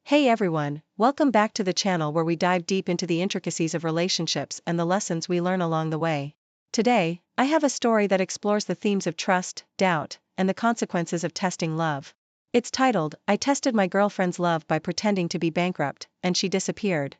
Hey everyone, welcome back to the channel where we dive deep into the intricacies of relationships and the lessons we learn along the way. Today, I have a story that explores the themes of trust, doubt, and the consequences of testing love. It's titled, I Tested My Girlfriend's Love by Pretending to Be Bankrupt, and She Disappeared.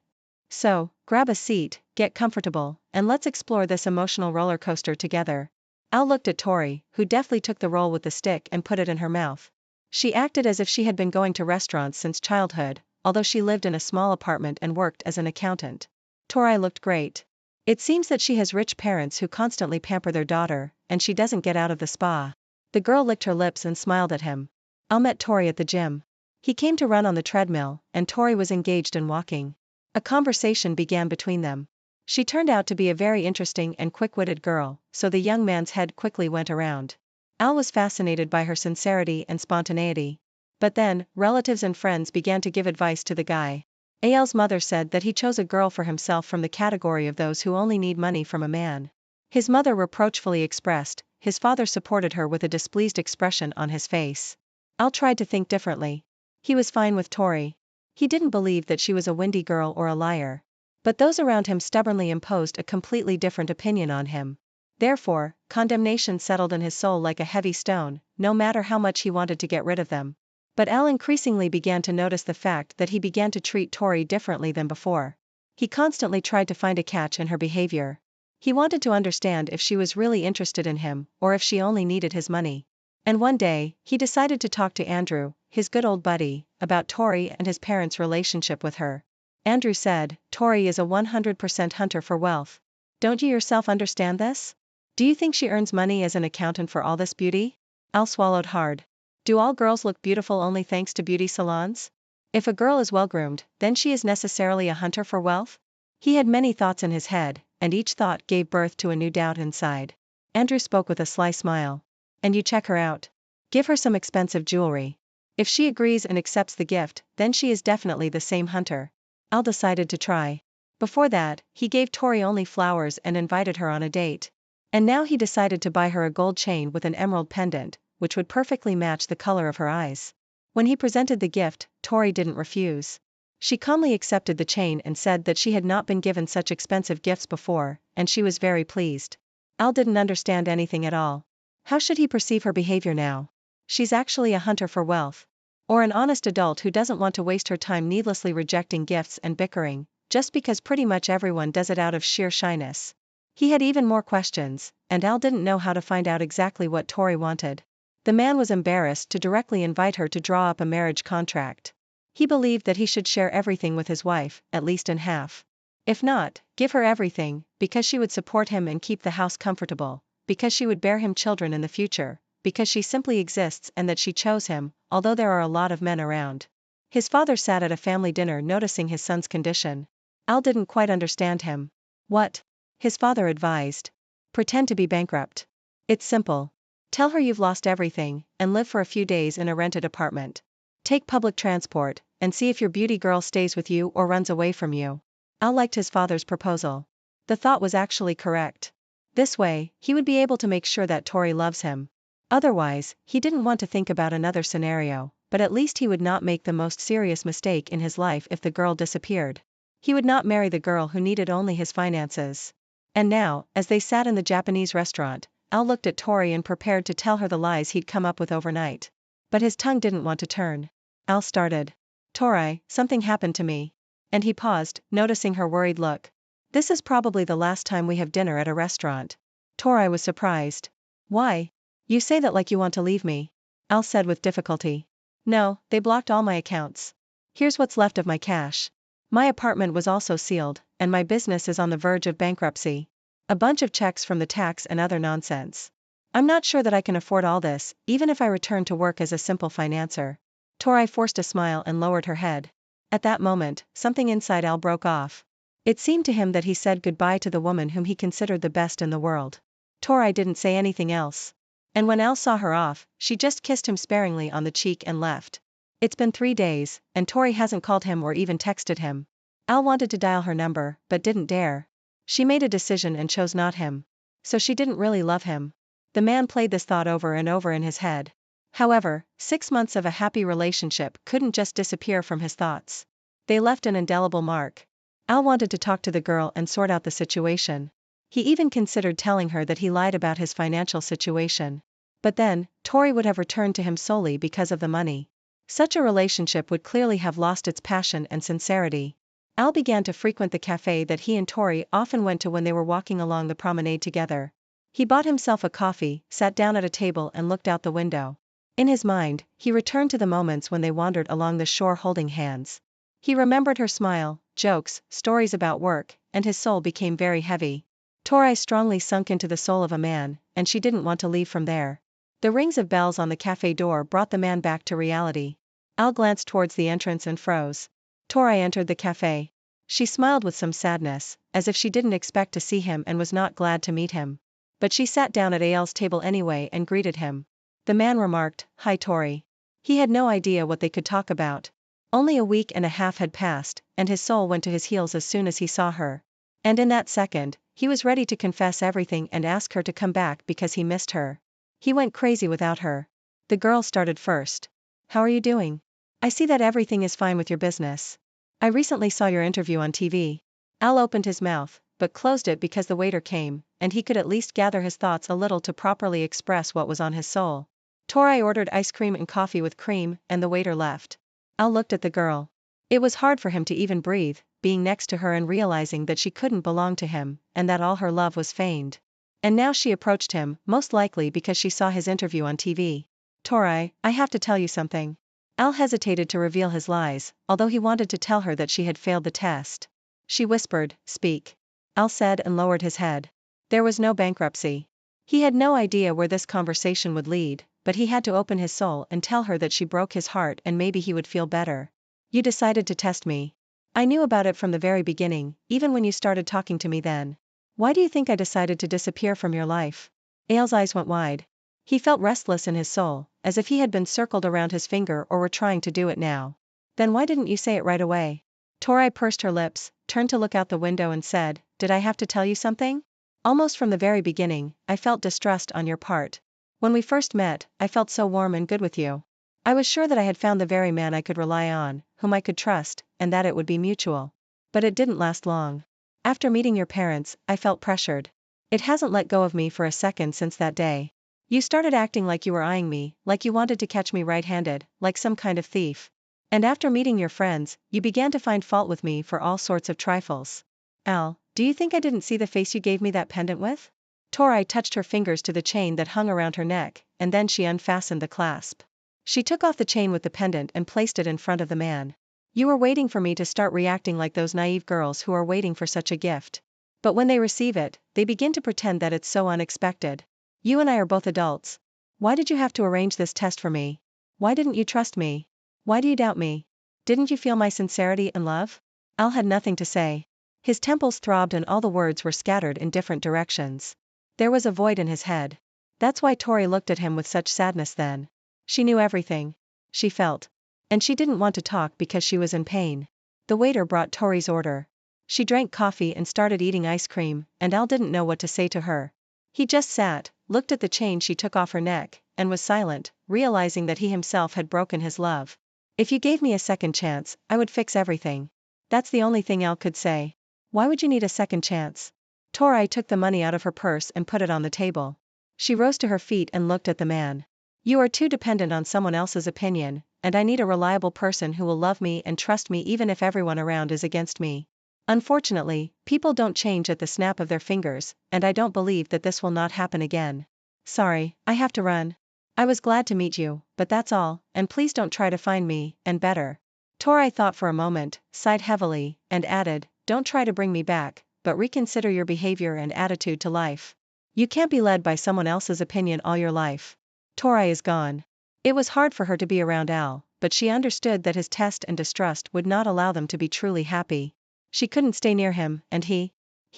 So, grab a seat, get comfortable, and let's explore this emotional roller coaster together. Al looked at Tori, who deftly took the roll with the stick and put it in her mouth. She acted as if she had been going to restaurants since childhood, although she lived in a small apartment and worked as an accountant. Tori looked great. It seems that she has rich parents who constantly pamper their daughter, and she doesn't get out of the spa. The girl licked her lips and smiled at him. Al met Tori at the gym. He came to run on the treadmill, and Tori was engaged in walking. A conversation began between them. She turned out to be a very interesting and quick-witted girl, so the young man's head quickly went around. Al was fascinated by her sincerity and spontaneity. But then, relatives and friends began to give advice to the guy. Al's mother said that he chose a girl for himself from the category of those who only need money from a man. His mother reproachfully expressed, his father supported her with a displeased expression on his face. Al tried to think differently. He was fine with Tori. He didn't believe that she was a windy girl or a liar. But those around him stubbornly imposed a completely different opinion on him. Therefore, condemnation settled in his soul like a heavy stone, no matter how much he wanted to get rid of them. But Al increasingly began to notice the fact that he began to treat Tori differently than before. He constantly tried to find a catch in her behavior. He wanted to understand if she was really interested in him, or if she only needed his money. And one day, he decided to talk to Andrew, his good old buddy, about Tori and his parents' relationship with her. Andrew said, Tori is a 100% hunter for wealth. Don't you yourself understand this? Do you think she earns money as an accountant for all this beauty? Al swallowed hard. Do all girls look beautiful only thanks to beauty salons? If a girl is well-groomed, then she is necessarily a hunter for wealth? He had many thoughts in his head, and each thought gave birth to a new doubt inside. Andrew spoke with a sly smile. And you check her out. Give her some expensive jewelry. If she agrees and accepts the gift, then she is definitely the same hunter. Al decided to try. Before that, he gave Tori only flowers and invited her on a date. And now he decided to buy her a gold chain with an emerald pendant, which would perfectly match the color of her eyes. When he presented the gift, Tori didn't refuse. She calmly accepted the chain and said that she had not been given such expensive gifts before, and she was very pleased. Al didn't understand anything at all. How should he perceive her behavior now? She's actually a hunter for wealth. Or an honest adult who doesn't want to waste her time needlessly rejecting gifts and bickering, just because pretty much everyone does it out of sheer shyness. He had even more questions, and Al didn't know how to find out exactly what Tori wanted. The man was embarrassed to directly invite her to draw up a marriage contract. He believed that he should share everything with his wife, at least in half. If not, give her everything, because she would support him and keep the house comfortable, because she would bear him children in the future, because she simply exists and that she chose him, although there are a lot of men around. His father sat at a family dinner noticing his son's condition. Al didn't quite understand him. What? His father advised. Pretend to be bankrupt. It's simple. Tell her you've lost everything, and live for a few days in a rented apartment. Take public transport, and see if your beauty girl stays with you or runs away from you. Al liked his father's proposal. The thought was actually correct. This way, he would be able to make sure that Tori loves him. Otherwise, he didn't want to think about another scenario, but at least he would not make the most serious mistake in his life if the girl disappeared. He would not marry the girl who needed only his finances. And now, as they sat in the Japanese restaurant, Al looked at Tori and prepared to tell her the lies he'd come up with overnight. But his tongue didn't want to turn. Al started. Tori, something happened to me. And he paused, noticing her worried look. This is probably the last time we have dinner at a restaurant. Tori was surprised. Why? You say that like you want to leave me. Al said with difficulty. No, they blocked all my accounts. Here's what's left of my cash. My apartment was also sealed, and my business is on the verge of bankruptcy. A bunch of checks from the tax and other nonsense. I'm not sure that I can afford all this, even if I return to work as a simple financer. Tori forced a smile and lowered her head. At that moment, something inside Al broke off. It seemed to him that he said goodbye to the woman whom he considered the best in the world. Tori didn't say anything else. And when Al saw her off, she just kissed him sparingly on the cheek and left. It's been 3 days, and Tori hasn't called him or even texted him. Al wanted to dial her number, but didn't dare. She made a decision and chose not him. So she didn't really love him. The man played this thought over and over in his head. However, 6 months of a happy relationship couldn't just disappear from his thoughts. They left an indelible mark. Al wanted to talk to the girl and sort out the situation. He even considered telling her that he lied about his financial situation. But then, Tori would have returned to him solely because of the money. Such a relationship would clearly have lost its passion and sincerity. Al began to frequent the cafe that he and Tori often went to when they were walking along the promenade together. He bought himself a coffee, sat down at a table and looked out the window. In his mind, he returned to the moments when they wandered along the shore holding hands. He remembered her smile, jokes, stories about work, and his soul became very heavy. Tori strongly sunk into the soul of a man, and she didn't want to leave from there. The rings of bells on the cafe door brought the man back to reality. Al glanced towards the entrance and froze. Tori entered the cafe. She smiled with some sadness, as if she didn't expect to see him and was not glad to meet him. But she sat down at Al's table anyway and greeted him. The man remarked, "Hi Tori." He had no idea what they could talk about. Only a week and a half had passed, and his soul went to his heels as soon as he saw her. And in that second, he was ready to confess everything and ask her to come back because he missed her. He went crazy without her. The girl started first. "How are you doing? I see that everything is fine with your business. I recently saw your interview on TV. Al opened his mouth, but closed it because the waiter came, and he could at least gather his thoughts a little to properly express what was on his soul. Tori ordered ice cream and coffee with cream, and the waiter left. Al looked at the girl. It was hard for him to even breathe, being next to her and realizing that she couldn't belong to him, and that all her love was feigned. And now she approached him, most likely because she saw his interview on TV. "Tori, I have to tell you something." Al hesitated to reveal his lies, although he wanted to tell her that she had failed the test. She whispered, "Speak." Al said and lowered his head. There was no bankruptcy. He had no idea where this conversation would lead, but he had to open his soul and tell her that she broke his heart and maybe he would feel better. "You decided to test me. I knew about it from the very beginning, even when you started talking to me then. Why do you think I decided to disappear from your life?" Al's eyes went wide. He felt restless in his soul, as if he had been circled around his finger or were trying to do it now. "Then why didn't you say it right away?" Tori pursed her lips, turned to look out the window and said, "Did I have to tell you something? Almost from the very beginning, I felt distrust on your part. When we first met, I felt so warm and good with you. I was sure that I had found the very man I could rely on, whom I could trust, and that it would be mutual. But it didn't last long. After meeting your parents, I felt pressured. It hasn't let go of me for a second since that day. You started acting like you were eyeing me, like you wanted to catch me right-handed, like some kind of thief. And after meeting your friends, you began to find fault with me for all sorts of trifles. Al, do you think I didn't see the face you gave me that pendant with?" Tori touched her fingers to the chain that hung around her neck, and then she unfastened the clasp. She took off the chain with the pendant and placed it in front of the man. "You were waiting for me to start reacting like those naive girls who are waiting for such a gift. But when they receive it, they begin to pretend that it's so unexpected. You and I are both adults. Why did you have to arrange this test for me? Why didn't you trust me? Why do you doubt me? Didn't you feel my sincerity and love?" Al had nothing to say. His temples throbbed and all the words were scattered in different directions. There was a void in his head. That's why Tori looked at him with such sadness then. She knew everything. She felt. And she didn't want to talk because she was in pain. The waiter brought Tori's order. She drank coffee and started eating ice cream, and Al didn't know what to say to her. He just sat, looked at the chain she took off her neck, and was silent, realizing that he himself had broken his love. "If you gave me a second chance, I would fix everything." That's the only thing Al could say. Why would you need a second chance? Tori took the money out of her purse and put it on the table. She rose to her feet and looked at the man. "You are too dependent on someone else's opinion, and I need a reliable person who will love me and trust me even if everyone around is against me. Unfortunately, people don't change at the snap of their fingers, and I don't believe that this will not happen again. Sorry, I have to run. I was glad to meet you, but that's all, and please don't try to find me, and better." Tori thought for a moment, sighed heavily, and added, "Don't try to bring me back, but reconsider your behavior and attitude to life. You can't be led by someone else's opinion all your life." Tori is gone. It was hard for her to be around Al, but she understood that his test and distrust would not allow them to be truly happy. She couldn't stay near him, and he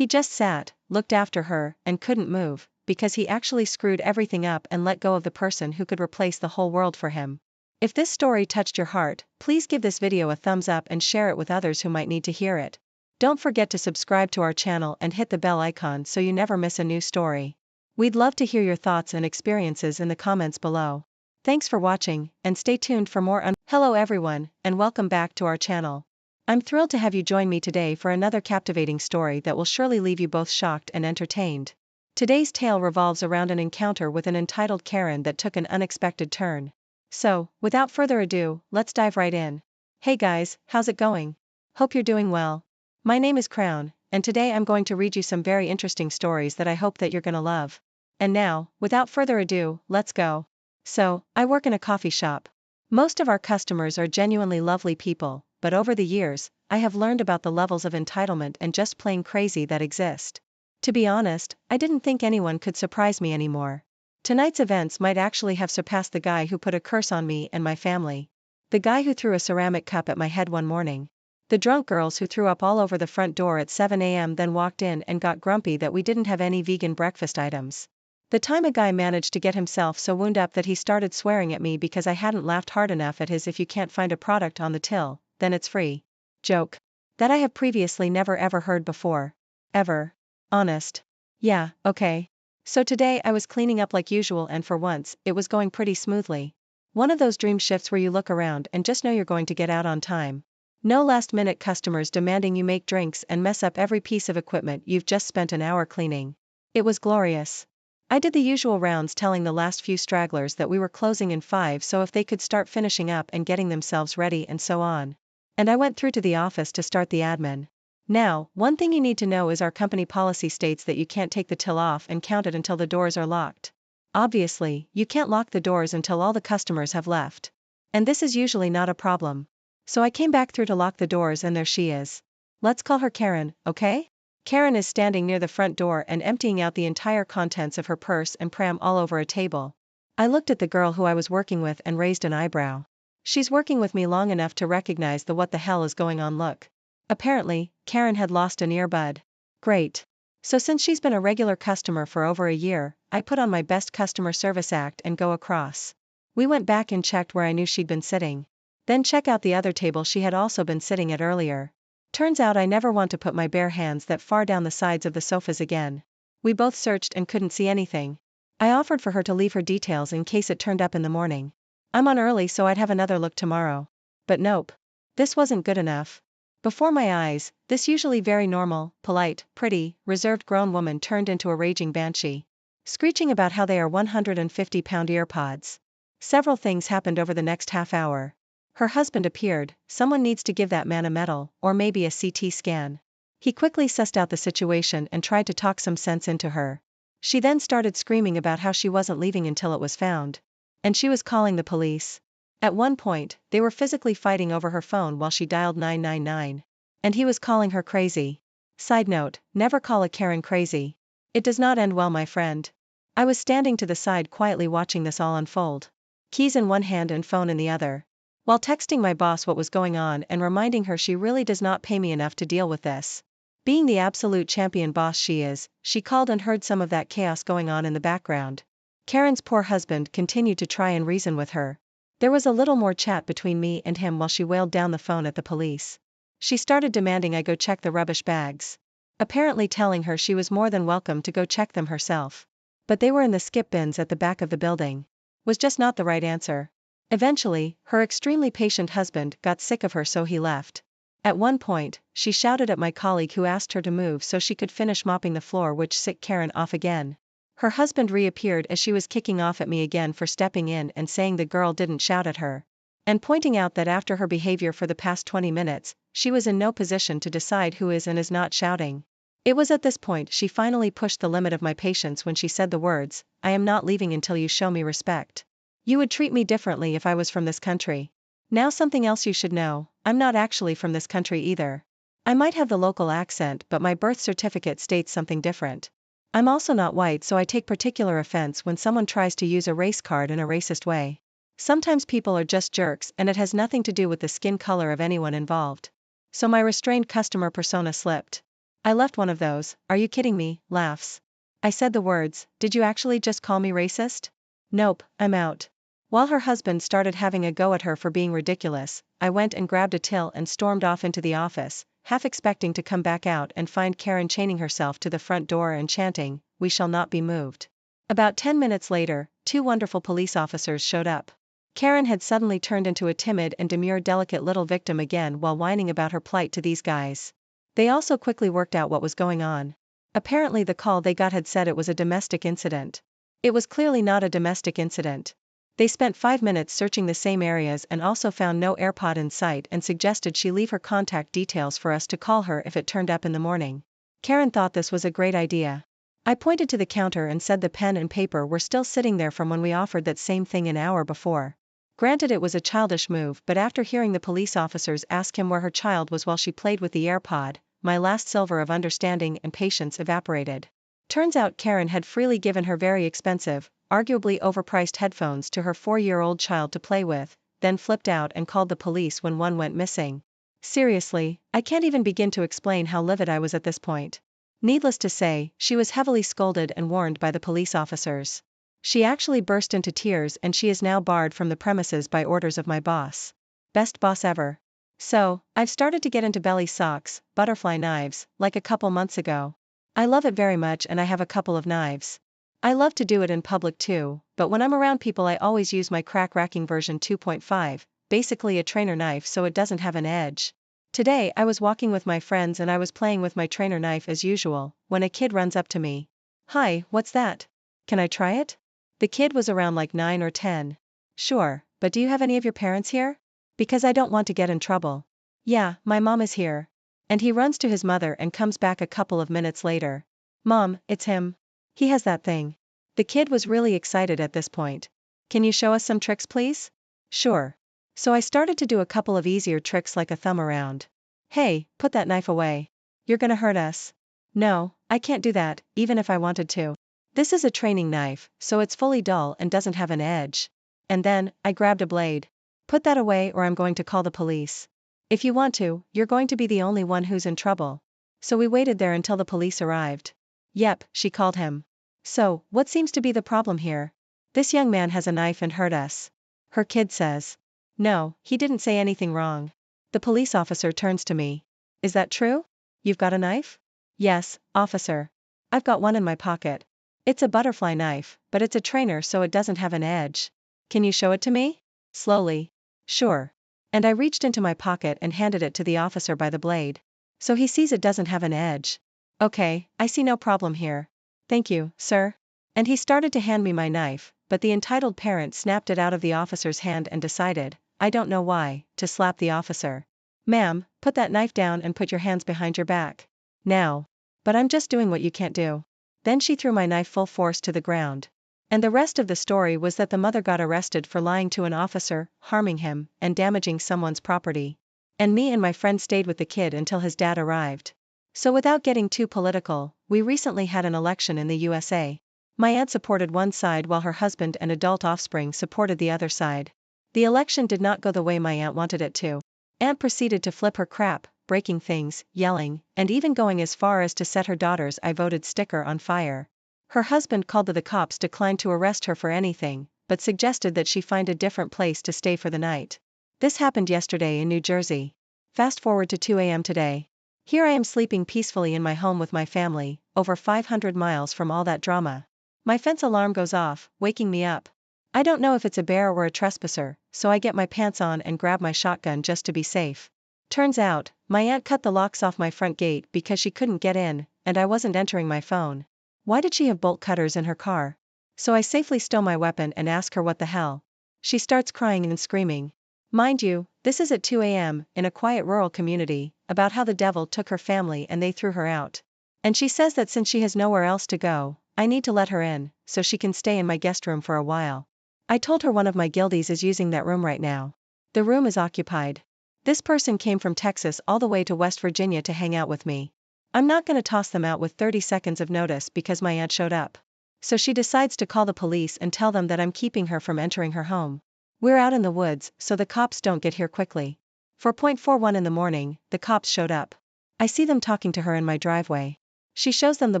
just sat, looked after her, and couldn't move, because he actually screwed everything up and let go of the person who could replace the whole world for him. If this story touched your heart, please give this video a thumbs up and share it with others who might need to hear it. Don't forget to subscribe to our channel and hit the bell icon so you never miss a new story. We'd love to hear your thoughts and experiences in the comments below. Thanks for watching, and stay tuned for more. Hello everyone, and welcome back to our channel. I'm thrilled to have you join me today for another captivating story that will surely leave you both shocked and entertained. Today's tale revolves around an encounter with an entitled Karen that took an unexpected turn. So, without further ado, let's dive right in. Hey guys, how's it going? Hope you're doing well. My name is Crown, and today I'm going to read you some very interesting stories that I hope that you're gonna love. And now, without further ado, let's go. So, I work in a coffee shop. Most of our customers are genuinely lovely people, but over the years, I have learned about the levels of entitlement and just plain crazy that exist. To be honest, I didn't think anyone could surprise me anymore. Tonight's events might actually have surpassed the guy who put a curse on me and my family. The guy who threw a ceramic cup at my head one morning. The drunk girls who threw up all over the front door at 7 a.m. then walked in and got grumpy that we didn't have any vegan breakfast items. The time a guy managed to get himself so wound up that he started swearing at me because I hadn't laughed hard enough at his "if you can't find a product on the till, then it's free" joke. That I have previously never ever heard before. Ever. Honest. Yeah, okay. So today I was cleaning up like usual, and for once, it was going pretty smoothly. One of those dream shifts where you look around and just know you're going to get out on time. No last-minute customers demanding you make drinks and mess up every piece of equipment you've just spent an hour cleaning. It was glorious. I did the usual rounds telling the last few stragglers that we were closing in 5, so if they could start finishing up and getting themselves ready and so on. And I went through to the office to start the admin. Now, one thing you need to know is our company policy states that you can't take the till off and count it until the doors are locked. Obviously, you can't lock the doors until all the customers have left. And this is usually not a problem. So I came back through to lock the doors, and there she is. Let's call her Karen, okay? Karen is standing near the front door and emptying out the entire contents of her purse and pram all over a table. I looked at the girl who I was working with and raised an eyebrow. She's working with me long enough to recognize the "what the hell is going on" look. Apparently, Karen had lost an earbud. Great. So since she's been a regular customer for over a year, I put on my best customer service act and go across. We went back and checked where I knew she'd been sitting. Then check out the other table she had also been sitting at earlier. Turns out I never want to put my bare hands that far down the sides of the sofas again. We both searched and couldn't see anything. I offered for her to leave her details in case it turned up in the morning. I'm on early so I'd have another look tomorrow. But nope. This wasn't good enough. Before my eyes, this usually very normal, polite, pretty, reserved grown woman turned into a raging banshee. Screeching about how they are 150-pound earpods. Several things happened over the next half hour. Her husband appeared. Someone needs to give that man a medal, or maybe a CT scan. He quickly sussed out the situation and tried to talk some sense into her. She then started screaming about how she wasn't leaving until it was found. And she was calling the police. At one point, they were physically fighting over her phone while she dialed 999. And he was calling her crazy. Side note, never call a Karen crazy. It does not end well, my friend. I was standing to the side quietly watching this all unfold. Keys in one hand and phone in the other. While texting my boss what was going on and reminding her she really does not pay me enough to deal with this. Being the absolute champion boss she is, she called and heard some of that chaos going on in the background. Karen's poor husband continued to try and reason with her. There was a little more chat between me and him while she wailed down the phone at the police. She started demanding I go check the rubbish bags. Apparently telling her she was more than welcome to go check them herself. But they were in the skip bins at the back of the building. Was just not the right answer. Eventually, her extremely patient husband got sick of her so he left. At one point, she shouted at my colleague who asked her to move so she could finish mopping the floor, which set Karen off again. Her husband reappeared as she was kicking off at me again for stepping in and saying the girl didn't shout at her. And pointing out that after her behavior for the past 20 minutes, she was in no position to decide who is and is not shouting. It was at this point she finally pushed the limit of my patience when she said the words, "I am not leaving until you show me respect. You would treat me differently if I was from this country." Now something else you should know, I'm not actually from this country either. I might have the local accent, but my birth certificate states something different. I'm also not white, so I take particular offense when someone tries to use a race card in a racist way. Sometimes people are just jerks and it has nothing to do with the skin color of anyone involved. So my restrained customer persona slipped. I left one of those, "Are you kidding me?" laughs. I said the words, "Did you actually just call me racist?" "Nope, I'm out." While her husband started having a go at her for being ridiculous, I went and grabbed a till and stormed off into the office, half expecting to come back out and find Karen chaining herself to the front door and chanting, "We shall not be moved." About 10 minutes later, two wonderful police officers showed up. Karen had suddenly turned into a timid and demure delicate little victim again while whining about her plight to these guys. They also quickly worked out what was going on. Apparently the call they got had said it was a domestic incident. It was clearly not a domestic incident. They spent 5 minutes searching the same areas and also found no AirPod in sight and suggested she leave her contact details for us to call her if it turned up in the morning. Karen thought this was a great idea. I pointed to the counter and said the pen and paper were still sitting there from when we offered that same thing an hour before. Granted it was a childish move, but after hearing the police officers ask him where her child was while she played with the AirPod, my last silver of understanding and patience evaporated. Turns out Karen had freely given her very expensive, arguably overpriced headphones to her 4-year-old child to play with, then flipped out and called the police when one went missing. Seriously, I can't even begin to explain how livid I was at this point. Needless to say, she was heavily scolded and warned by the police officers. She actually burst into tears and she is now barred from the premises by orders of my boss. Best boss ever. So, I've started to get into belly socks, butterfly knives, like a couple months ago. I love it very much and I have a couple of knives. I love to do it in public too, but when I'm around people I always use my crack-racking version 2.5, basically a trainer knife so it doesn't have an edge. Today I was walking with my friends and I was playing with my trainer knife as usual, when a kid runs up to me. "Hi, what's that? Can I try it?" The kid was around like 9 or 10. "Sure, but do you have any of your parents here? Because I don't want to get in trouble." "Yeah, my mom is here." And he runs to his mother and comes back a couple of minutes later. "Mom, it's him. He has that thing." The kid was really excited at this point. "Can you show us some tricks please?" "Sure." So I started to do a couple of easier tricks like a thumb around. "Hey, put that knife away. You're gonna hurt us." "No, I can't do that, even if I wanted to. This is a training knife, so it's fully dull and doesn't have an edge." And then, I grabbed a blade. "Put that away or I'm going to call the police. If you want to, you're going to be the only one who's in trouble." So we waited there until the police arrived. "Yep," she called him. "So, what seems to be the problem here? This young man has a knife and hurt us." Her kid says. "No, he didn't say anything wrong." The police officer turns to me. "Is that true? You've got a knife?" "Yes, officer. I've got one in my pocket. It's a butterfly knife, but it's a trainer so it doesn't have an edge. Can you show it to me?" Slowly. "Sure." And I reached into my pocket and handed it to the officer by the blade. "So he sees it doesn't have an edge. Okay, I see no problem here. Thank you, sir." And he started to hand me my knife, but the entitled parent snapped it out of the officer's hand and decided, I don't know why, to slap the officer. "Ma'am, put that knife down and put your hands behind your back. Now." "But I'm just doing what you can't do." Then she threw my knife full force to the ground. And the rest of the story was that the mother got arrested for lying to an officer, harming him, and damaging someone's property. And me and my friend stayed with the kid until his dad arrived. So without getting too political, we recently had an election in the USA. My aunt supported one side while her husband and adult offspring supported the other side. The election did not go the way my aunt wanted it to. Aunt proceeded to flip her crap, breaking things, yelling, and even going as far as to set her daughter's "I voted" sticker on fire. Her husband called the cops, declined to arrest her for anything, but suggested that she find a different place to stay for the night. This happened yesterday in New Jersey. Fast forward to 2 a.m. today. Here I am sleeping peacefully in my home with my family, over 500 miles from all that drama. My fence alarm goes off, waking me up. I don't know if it's a bear or a trespasser, so I get my pants on and grab my shotgun just to be safe. Turns out, my aunt cut the locks off my front gate because she couldn't get in, and I wasn't entering my phone. Why did she have bolt cutters in her car? So I safely stow my weapon and ask her what the hell. She starts crying and screaming. Mind you, this is at 2 a.m., in a quiet rural community, about how the devil took her family and they threw her out. And she says that since she has nowhere else to go, I need to let her in, so she can stay in my guest room for a while. I told her one of my guildies is using that room right now. The room is occupied. This person came from Texas all the way to West Virginia to hang out with me. I'm not gonna toss them out with 30 seconds of notice because my aunt showed up. So she decides to call the police and tell them that I'm keeping her from entering her home. We're out in the woods, so the cops don't get here quickly. 4:41 in the morning, the cops showed up. I see them talking to her in my driveway. She shows them the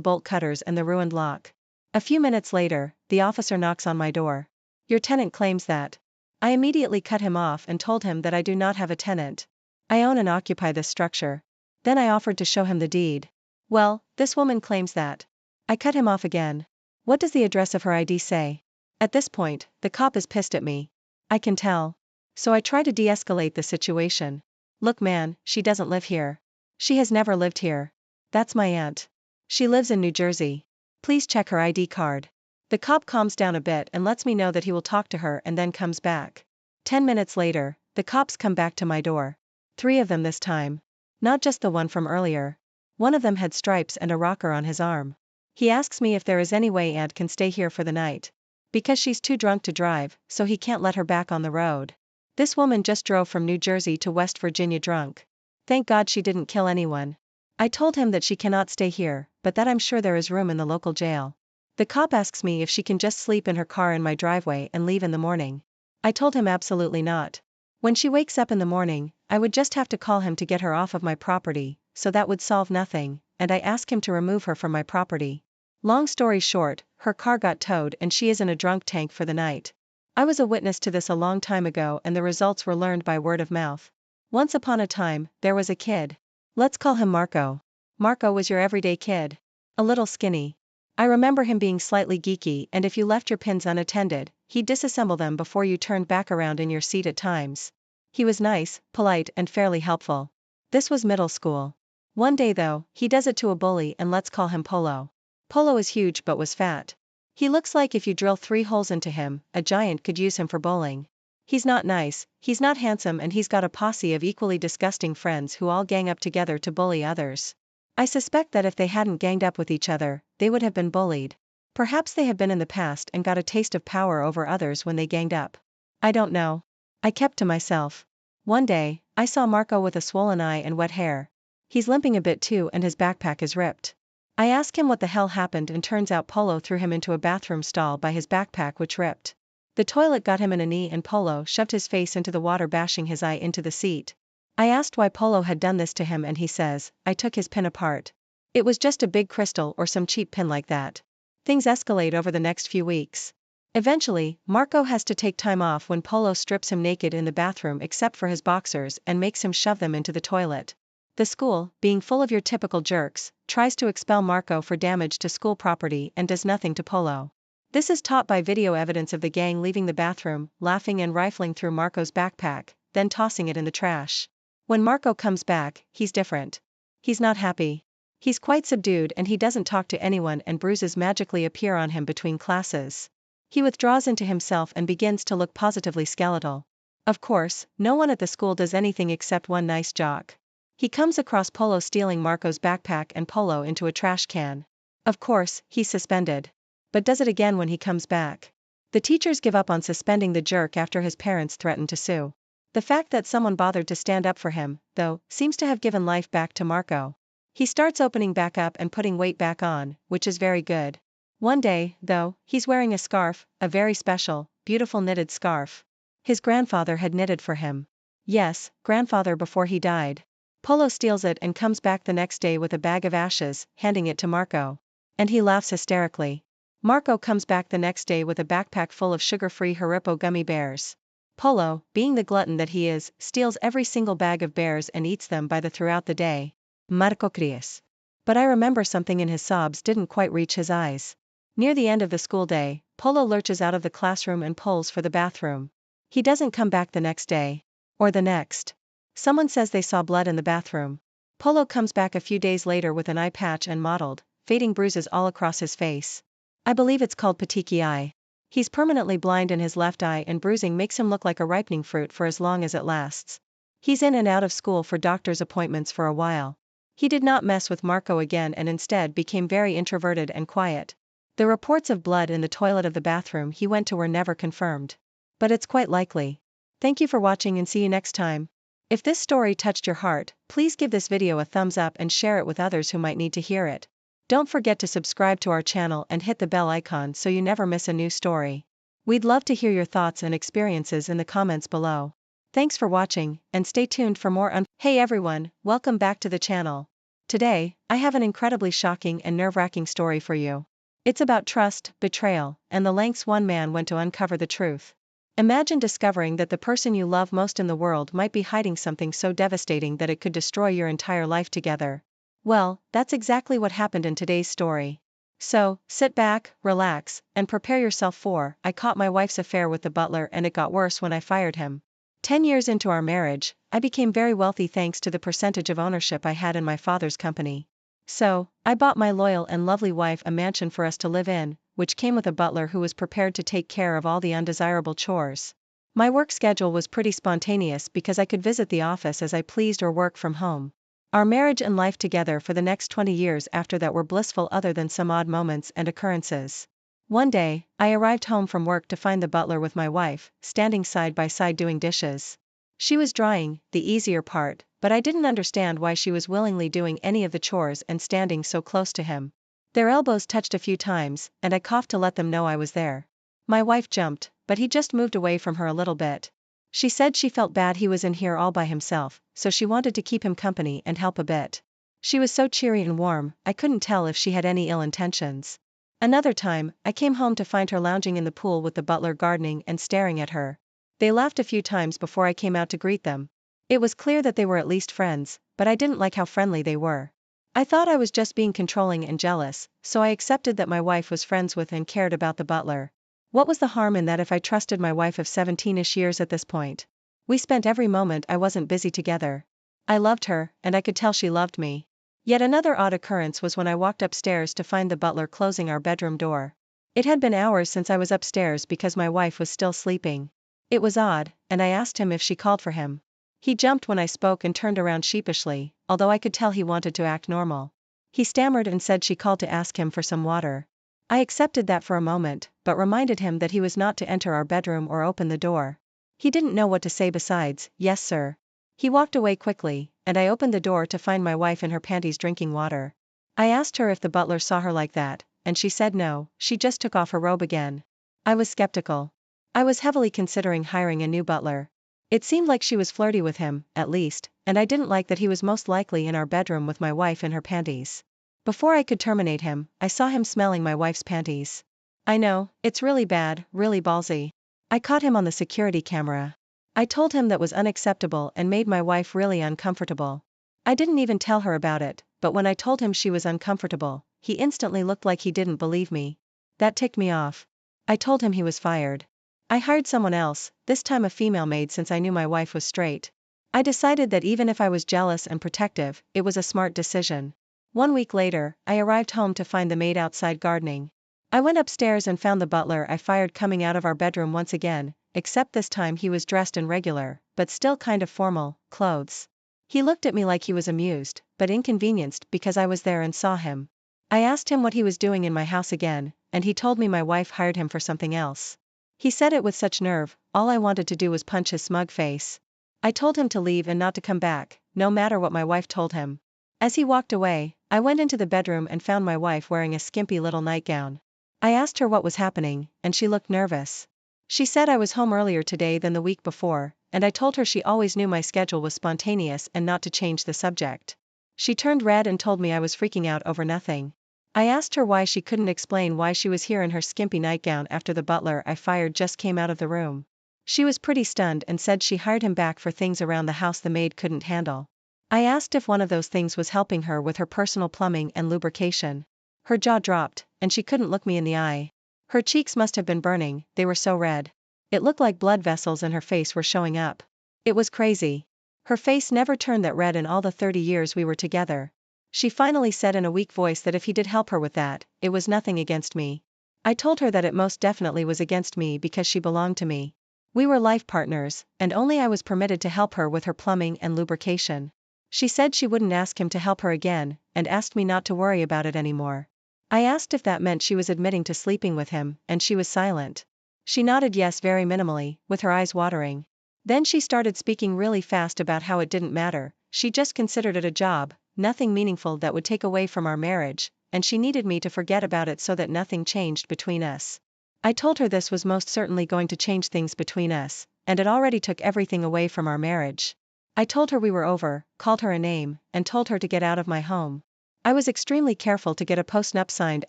bolt cutters and the ruined lock. A few minutes later, the officer knocks on my door. "Your tenant claims that." I immediately cut him off and told him that I do not have a tenant. I own and occupy this structure. Then I offered to show him the deed. "Well, this woman claims that." I cut him off again. What does the address of her ID say? At this point, the cop is pissed at me. I can tell. So I try to de-escalate the situation. Look man, she doesn't live here. She has never lived here. That's my aunt. She lives in New Jersey. Please check her ID card. The cop calms down a bit and lets me know that he will talk to her and then comes back. 10 minutes later, the cops come back to my door. 3 of them this time. Not just the one from earlier. One of them had stripes and a rocker on his arm. He asks me if there is any way Aunt can stay here for the night. Because she's too drunk to drive, so he can't let her back on the road. This woman just drove from New Jersey to West Virginia drunk. Thank God she didn't kill anyone. I told him that she cannot stay here, but that I'm sure there is room in the local jail. The cop asks me if she can just sleep in her car in my driveway and leave in the morning. I told him absolutely not. When she wakes up in the morning, I would just have to call him to get her off of my property, so that would solve nothing, and I ask him to remove her from my property. Long story short, her car got towed and she is in a drunk tank for the night. I was a witness to this a long time ago and the results were learned by word of mouth. Once upon a time, there was a kid. Let's call him Marco. Marco was your everyday kid. A little skinny. I remember him being slightly geeky and if you left your pins unattended, he'd disassemble them before you turned back around in your seat at times. He was nice, polite and fairly helpful. This was middle school. One day though, he does it to a bully and let's call him Polo. Polo is huge but was fat. He looks like if you drill 3 holes into him, a giant could use him for bowling. He's not nice, he's not handsome and he's got a posse of equally disgusting friends who all gang up together to bully others. I suspect that if they hadn't ganged up with each other, they would have been bullied. Perhaps they have been in the past and got a taste of power over others when they ganged up. I don't know. I kept to myself. One day, I saw Marco with a swollen eye and wet hair. He's limping a bit too and his backpack is ripped. I ask him what the hell happened and turns out Polo threw him into a bathroom stall by his backpack which ripped. The toilet got him in a knee and Polo shoved his face into the water bashing his eye into the seat. I asked why Polo had done this to him and he says, I took his pin apart. It was just a big crystal or some cheap pin like that. Things escalate over the next few weeks. Eventually, Marco has to take time off when Polo strips him naked in the bathroom except for his boxers and makes him shove them into the toilet. The school, being full of your typical jerks, tries to expel Marco for damage to school property and does nothing to Polo. This is taught by video evidence of the gang leaving the bathroom, laughing and rifling through Marco's backpack, then tossing it in the trash. When Marco comes back, he's different. He's not happy. He's quite subdued and he doesn't talk to anyone and bruises magically appear on him between classes. He withdraws into himself and begins to look positively skeletal. Of course, no one at the school does anything except one nice jock. He comes across Polo stealing Marco's backpack and Polo into a trash can. Of course, he's suspended. But does it again when he comes back. The teachers give up on suspending the jerk after his parents threaten to sue. The fact that someone bothered to stand up for him, though, seems to have given life back to Marco. He starts opening back up and putting weight back on, which is very good. One day, though, he's wearing a scarf, a very special, beautiful knitted scarf. His grandfather had knitted for him. Yes, grandfather before he died. Polo steals it and comes back the next day with a bag of ashes, handing it to Marco. And he laughs hysterically. Marco comes back the next day with a backpack full of sugar-free Haribo gummy bears. Polo, being the glutton that he is, steals every single bag of bears and eats them by the throughout the day. Marco cries. But I remember something in his sobs didn't quite reach his eyes. Near the end of the school day, Polo lurches out of the classroom and pulls for the bathroom. He doesn't come back the next day. Or the next. Someone says they saw blood in the bathroom. Polo comes back a few days later with an eye patch and mottled, fading bruises all across his face. I believe it's called petechiae eye. He's permanently blind in his left eye and bruising makes him look like a ripening fruit for as long as it lasts. He's in and out of school for doctor's appointments for a while. He did not mess with Marco again and instead became very introverted and quiet. The reports of blood in the toilet of the bathroom he went to were never confirmed. But it's quite likely. Thank you for watching and see you next time. If this story touched your heart, please give this video a thumbs up and share it with others who might need to hear it. Don't forget to subscribe to our channel and hit the bell icon so you never miss a new story. We'd love to hear your thoughts and experiences in the comments below. Thanks for watching, and stay tuned for more Hey everyone, welcome back to the channel. Today, I have an incredibly shocking and nerve-wracking story for you. It's about trust, betrayal, and the lengths one man went to uncover the truth. Imagine discovering that the person you love most in the world might be hiding something so devastating that it could destroy your entire life together. Well, that's exactly what happened in today's story. So, sit back, relax, and prepare yourself for, I caught my wife's affair with the butler and it got worse when I fired him. 10 years into our marriage, I became very wealthy thanks to the percentage of ownership I had in my father's company. So, I bought my loyal and lovely wife a mansion for us to live in, which came with a butler who was prepared to take care of all the undesirable chores. My work schedule was pretty spontaneous because I could visit the office as I pleased or work from home. Our marriage and life together for the next 20 years after that were blissful other than some odd moments and occurrences. One day, I arrived home from work to find the butler with my wife, standing side by side doing dishes. She was drying, the easier part, but I didn't understand why she was willingly doing any of the chores and standing so close to him. Their elbows touched a few times, and I coughed to let them know I was there. My wife jumped, but he just moved away from her a little bit. She said she felt bad he was in here all by himself, so she wanted to keep him company and help a bit. She was so cheery and warm, I couldn't tell if she had any ill intentions. Another time, I came home to find her lounging in the pool with the butler gardening and staring at her. They laughed a few times before I came out to greet them. It was clear that they were at least friends, but I didn't like how friendly they were. I thought I was just being controlling and jealous, so I accepted that my wife was friends with and cared about the butler. What was the harm in that if I trusted my wife of 17ish years at this point? We spent every moment I wasn't busy together. I loved her, and I could tell she loved me. Yet another odd occurrence was when I walked upstairs to find the butler closing our bedroom door. It had been hours since I was upstairs because my wife was still sleeping. It was odd, and I asked him if she called for him. He jumped when I spoke and turned around sheepishly, although I could tell he wanted to act normal. He stammered and said she called to ask him for some water. I accepted that for a moment, but reminded him that he was not to enter our bedroom or open the door. He didn't know what to say besides, "Yes, sir." He walked away quickly, and I opened the door to find my wife in her panties drinking water. I asked her if the butler saw her like that, and she said no, she just took off her robe again. I was skeptical. I was heavily considering hiring a new butler. It seemed like she was flirty with him, at least, and I didn't like that he was most likely in our bedroom with my wife in her panties. Before I could terminate him, I saw him smelling my wife's panties. I know, it's really bad, really ballsy. I caught him on the security camera. I told him that was unacceptable and made my wife really uncomfortable. I didn't even tell her about it, but when I told him she was uncomfortable, he instantly looked like he didn't believe me. That ticked me off. I told him he was fired. I hired someone else, this time a female maid since I knew my wife was straight. I decided that even if I was jealous and protective, it was a smart decision. 1 week later, I arrived home to find the maid outside gardening. I went upstairs and found the butler I fired coming out of our bedroom once again, except this time he was dressed in regular, but still kind of formal, clothes. He looked at me like he was amused, but inconvenienced because I was there and saw him. I asked him what he was doing in my house again, and he told me my wife hired him for something else. He said it with such nerve, all I wanted to do was punch his smug face. I told him to leave and not to come back, no matter what my wife told him. As he walked away, I went into the bedroom and found my wife wearing a skimpy little nightgown. I asked her what was happening, and she looked nervous. She said I was home earlier today than the week before, and I told her she always knew my schedule was spontaneous and not to change the subject. She turned red and told me I was freaking out over nothing. I asked her why she couldn't explain why she was here in her skimpy nightgown after the butler I fired just came out of the room. She was pretty stunned and said she hired him back for things around the house the maid couldn't handle. I asked if one of those things was helping her with her personal plumbing and lubrication. Her jaw dropped, and she couldn't look me in the eye. Her cheeks must have been burning, they were so red. It looked like blood vessels in her face were showing up. It was crazy. Her face never turned that red in all the 30 years we were together. She finally said in a weak voice that if he did help her with that, it was nothing against me. I told her that it most definitely was against me because she belonged to me. We were life partners, and only I was permitted to help her with her plumbing and lubrication. She said she wouldn't ask him to help her again, and asked me not to worry about it anymore. I asked if that meant she was admitting to sleeping with him, and she was silent. She nodded yes very minimally, with her eyes watering. Then she started speaking really fast about how it didn't matter, she just considered it a job, nothing meaningful that would take away from our marriage, and she needed me to forget about it so that nothing changed between us. I told her this was most certainly going to change things between us, and it already took everything away from our marriage. I told her we were over, called her a name, and told her to get out of my home. I was extremely careful to get a post-nup signed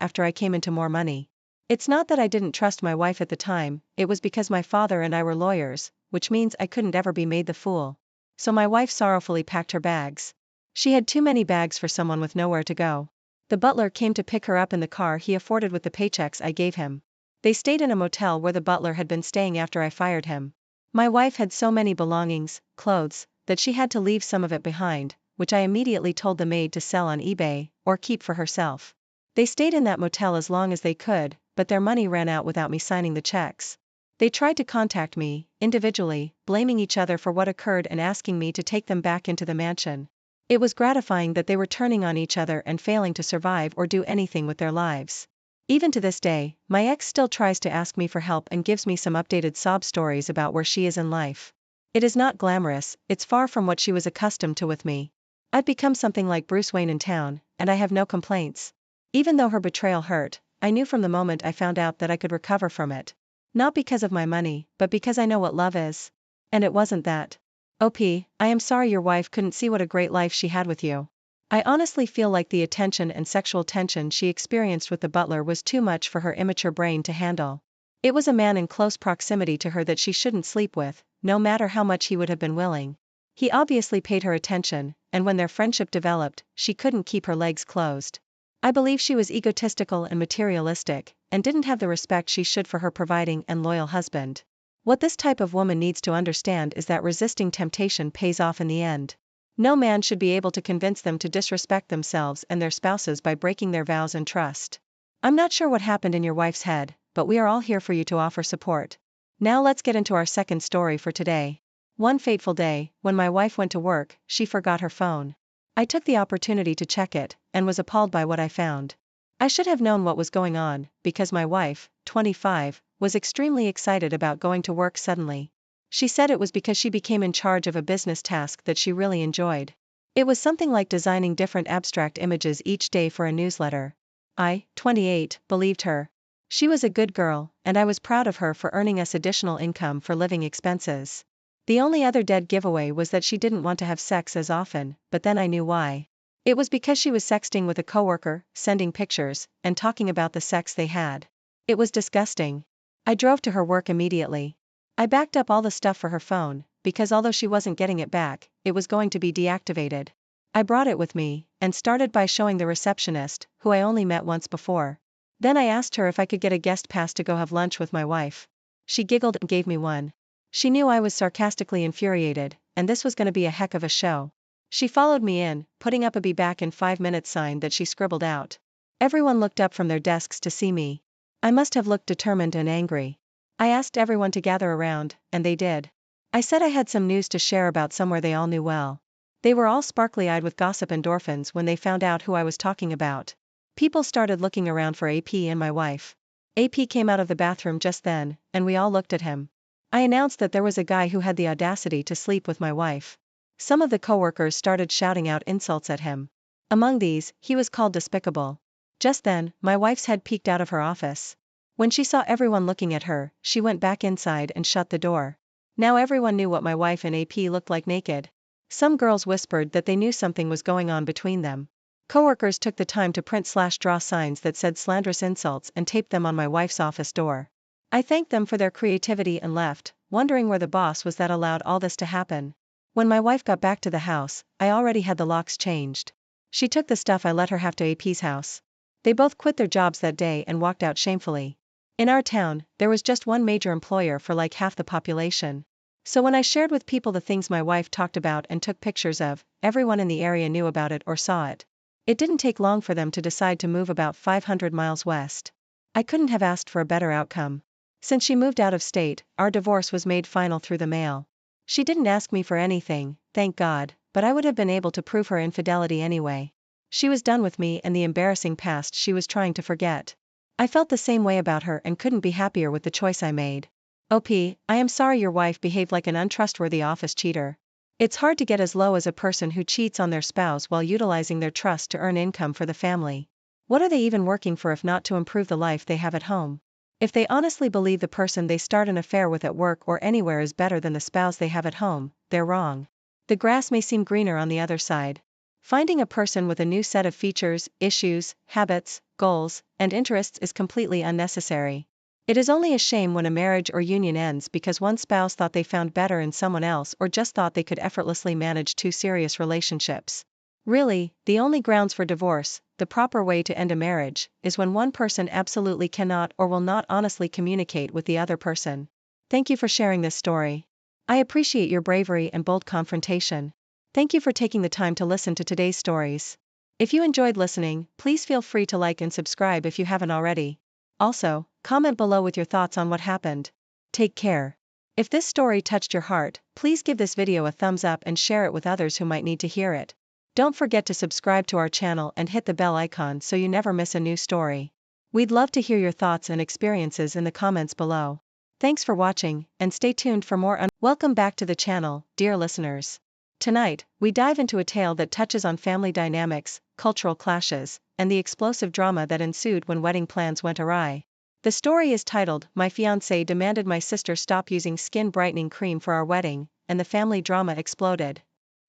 after I came into more money. It's not that I didn't trust my wife at the time, it was because my father and I were lawyers, which means I couldn't ever be made the fool. So my wife sorrowfully packed her bags. She had too many bags for someone with nowhere to go. The butler came to pick her up in the car he afforded with the paychecks I gave him. They stayed in a motel where the butler had been staying after I fired him. My wife had so many belongings, clothes, that she had to leave some of it behind, which I immediately told the maid to sell on eBay, or keep for herself. They stayed in that motel as long as they could, but their money ran out without me signing the checks. They tried to contact me, individually, blaming each other for what occurred and asking me to take them back into the mansion. It was gratifying that they were turning on each other and failing to survive or do anything with their lives. Even to this day, my ex still tries to ask me for help and gives me some updated sob stories about where she is in life. It is not glamorous, it's far from what she was accustomed to with me. I've become something like Bruce Wayne in town, and I have no complaints. Even though her betrayal hurt, I knew from the moment I found out that I could recover from it. Not because of my money, but because I know what love is. And it wasn't that. I am sorry your wife couldn't see what a great life she had with you. I honestly feel like the attention and sexual tension she experienced with the butler was too much for her immature brain to handle. It was a man in close proximity to her that she shouldn't sleep with, no matter how much he would have been willing. He obviously paid her attention, and when their friendship developed, she couldn't keep her legs closed. I believe she was egotistical and materialistic, and didn't have the respect she should for her providing and loyal husband. What this type of woman needs to understand is that resisting temptation pays off in the end. No man should be able to convince them to disrespect themselves and their spouses by breaking their vows and trust. I'm not sure what happened in your wife's head, but we are all here for you to offer support. Now let's get into our second story for today. One fateful day, when my wife went to work, she forgot her phone. I took the opportunity to check it, and was appalled by what I found. I should have known what was going on, because my wife, 25, was extremely excited about going to work suddenly. She said it was because she became in charge of a business task that she really enjoyed. It was something like designing different abstract images each day for a newsletter. I, 28, believed her. She was a good girl, and I was proud of her for earning us additional income for living expenses. The only other dead giveaway was that she didn't want to have sex as often, but then I knew why. It was because she was sexting with a coworker, sending pictures, and talking about the sex they had. It was disgusting. I drove to her work immediately. I backed up all the stuff for her phone, because although she wasn't getting it back, it was going to be deactivated. I brought it with me, and started by showing the receptionist, who I only met once before. Then I asked her if I could get a guest pass to go have lunch with my wife. She giggled and gave me one. She knew I was sarcastically infuriated, and this was going to be a heck of a show. She followed me in, putting up a "be back in 5 minutes" sign that she scribbled out. Everyone looked up from their desks to see me. I must have looked determined and angry. I asked everyone to gather around, and they did. I said I had some news to share about somewhere they all knew well. They were all sparkly-eyed with gossip endorphins when they found out who I was talking about. People started looking around for AP and my wife. AP came out of the bathroom just then, and we all looked at him. I announced that there was a guy who had the audacity to sleep with my wife. Some of the coworkers started shouting out insults at him. Among these, he was called despicable. Just then, my wife's head peeked out of her office. When she saw everyone looking at her, she went back inside and shut the door. Now everyone knew what my wife and AP looked like naked. Some girls whispered that they knew something was going on between them. Coworkers took the time to print/draw signs that said slanderous insults and taped them on my wife's office door. I thanked them for their creativity and left, wondering where the boss was that allowed all this to happen. When my wife got back to the house, I already had the locks changed. She took the stuff I let her have to AP's house. They both quit their jobs that day and walked out shamefully. In our town, there was just one major employer for like half the population. So when I shared with people the things my wife talked about and took pictures of, everyone in the area knew about it or saw it. It didn't take long for them to decide to move about 500 miles west. I couldn't have asked for a better outcome. Since she moved out of state, our divorce was made final through the mail. She didn't ask me for anything, thank God, but I would have been able to prove her infidelity anyway. She was done with me and the embarrassing past she was trying to forget. I felt the same way about her and couldn't be happier with the choice I made. I am sorry your wife behaved like an untrustworthy office cheater. It's hard to get as low as a person who cheats on their spouse while utilizing their trust to earn income for the family. What are they even working for if not to improve the life they have at home? If they honestly believe the person they start an affair with at work or anywhere is better than the spouse they have at home, they're wrong. The grass may seem greener on the other side. Finding a person with a new set of features, issues, habits, goals, and interests is completely unnecessary. It is only a shame when a marriage or union ends because one spouse thought they found better in someone else or just thought they could effortlessly manage two serious relationships. Really, the only grounds for divorce, the proper way to end a marriage, is when one person absolutely cannot or will not honestly communicate with the other person. Thank you for sharing this story. I appreciate your bravery and bold confrontation. Thank you for taking the time to listen to today's stories. If you enjoyed listening, please feel free to like and subscribe if you haven't already. Also, comment below with your thoughts on what happened. Take care. If this story touched your heart, please give this video a thumbs up and share it with others who might need to hear it. Don't forget to subscribe to our channel and hit the bell icon so you never miss a new story. We'd love to hear your thoughts and experiences in the comments below. Thanks for watching, and stay tuned for more. Welcome back to the channel, dear listeners. Tonight, we dive into a tale that touches on family dynamics, cultural clashes, and the explosive drama that ensued when wedding plans went awry. The story is titled, "My Fiancé Demanded My Sister Stop Using Skin Brightening Cream for Our Wedding, and the Family Drama Exploded."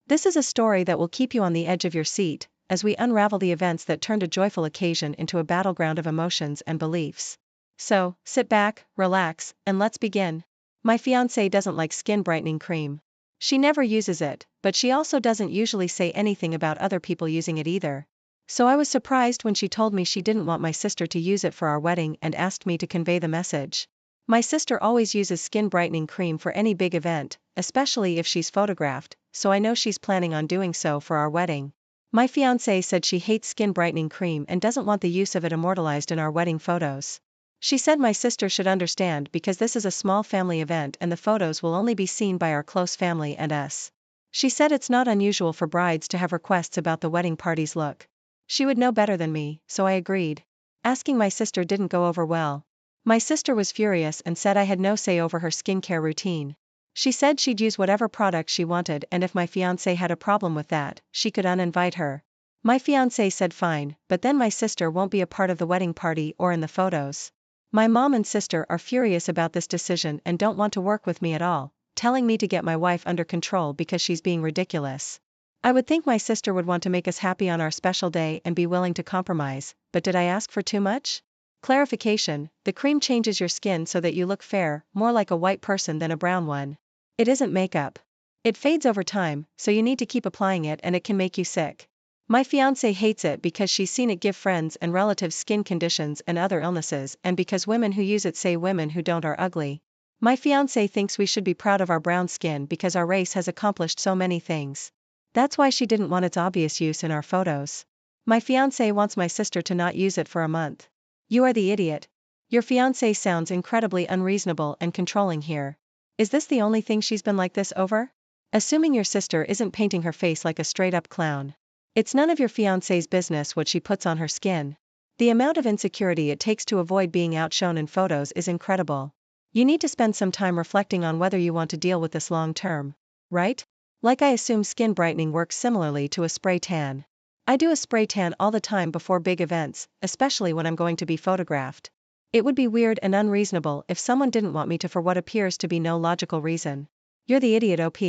This is a story that will keep you on the edge of your seat, as we unravel the events that turned a joyful occasion into a battleground of emotions and beliefs. So, sit back, relax, and let's begin. My fiancée doesn't like skin brightening cream. She never uses it, but she also doesn't usually say anything about other people using it either. So I was surprised when she told me she didn't want my sister to use it for our wedding and asked me to convey the message. My sister always uses skin brightening cream for any big event, especially if she's photographed, so I know she's planning on doing so for our wedding. My fiancée said she hates skin brightening cream and doesn't want the use of it immortalized in our wedding photos. She said my sister should understand because this is a small family event and the photos will only be seen by our close family and us. She said it's not unusual for brides to have requests about the wedding party's look. She would know better than me, so I agreed. Asking my sister didn't go over well. My sister was furious and said I had no say over her skincare routine. She said she'd use whatever product she wanted and if my fiancé had a problem with that, she could uninvite her. My fiancé said fine, but then my sister won't be a part of the wedding party or in the photos. My mom and sister are furious about this decision and don't want to work with me at all, telling me to get my wife under control because she's being ridiculous. I would think my sister would want to make us happy on our special day and be willing to compromise, but did I ask for too much? Clarification: the cream changes your skin so that you look fair, more like a white person than a brown one. It isn't makeup. It fades over time, so you need to keep applying it and it can make you sick. My fiancé hates it because she's seen it give friends and relatives skin conditions and other illnesses, and because women who use it say women who don't are ugly. My fiancé thinks we should be proud of our brown skin because our race has accomplished so many things. That's why she didn't want its obvious use in our photos. My fiancé wants my sister to not use it for a month. You are the idiot. Your fiancé sounds incredibly unreasonable and controlling here. Is this the only thing she's been like this over? Assuming your sister isn't painting her face like a straight-up clown. It's none of your fiancé's business what she puts on her skin. The amount of insecurity it takes to avoid being outshone in photos is incredible. You need to spend some time reflecting on whether you want to deal with this long-term. Right? Like I assume skin brightening works similarly to a spray tan. I do a spray tan all the time before big events, especially when I'm going to be photographed. It would be weird and unreasonable if someone didn't want me to for what appears to be no logical reason. You're the idiot, OP.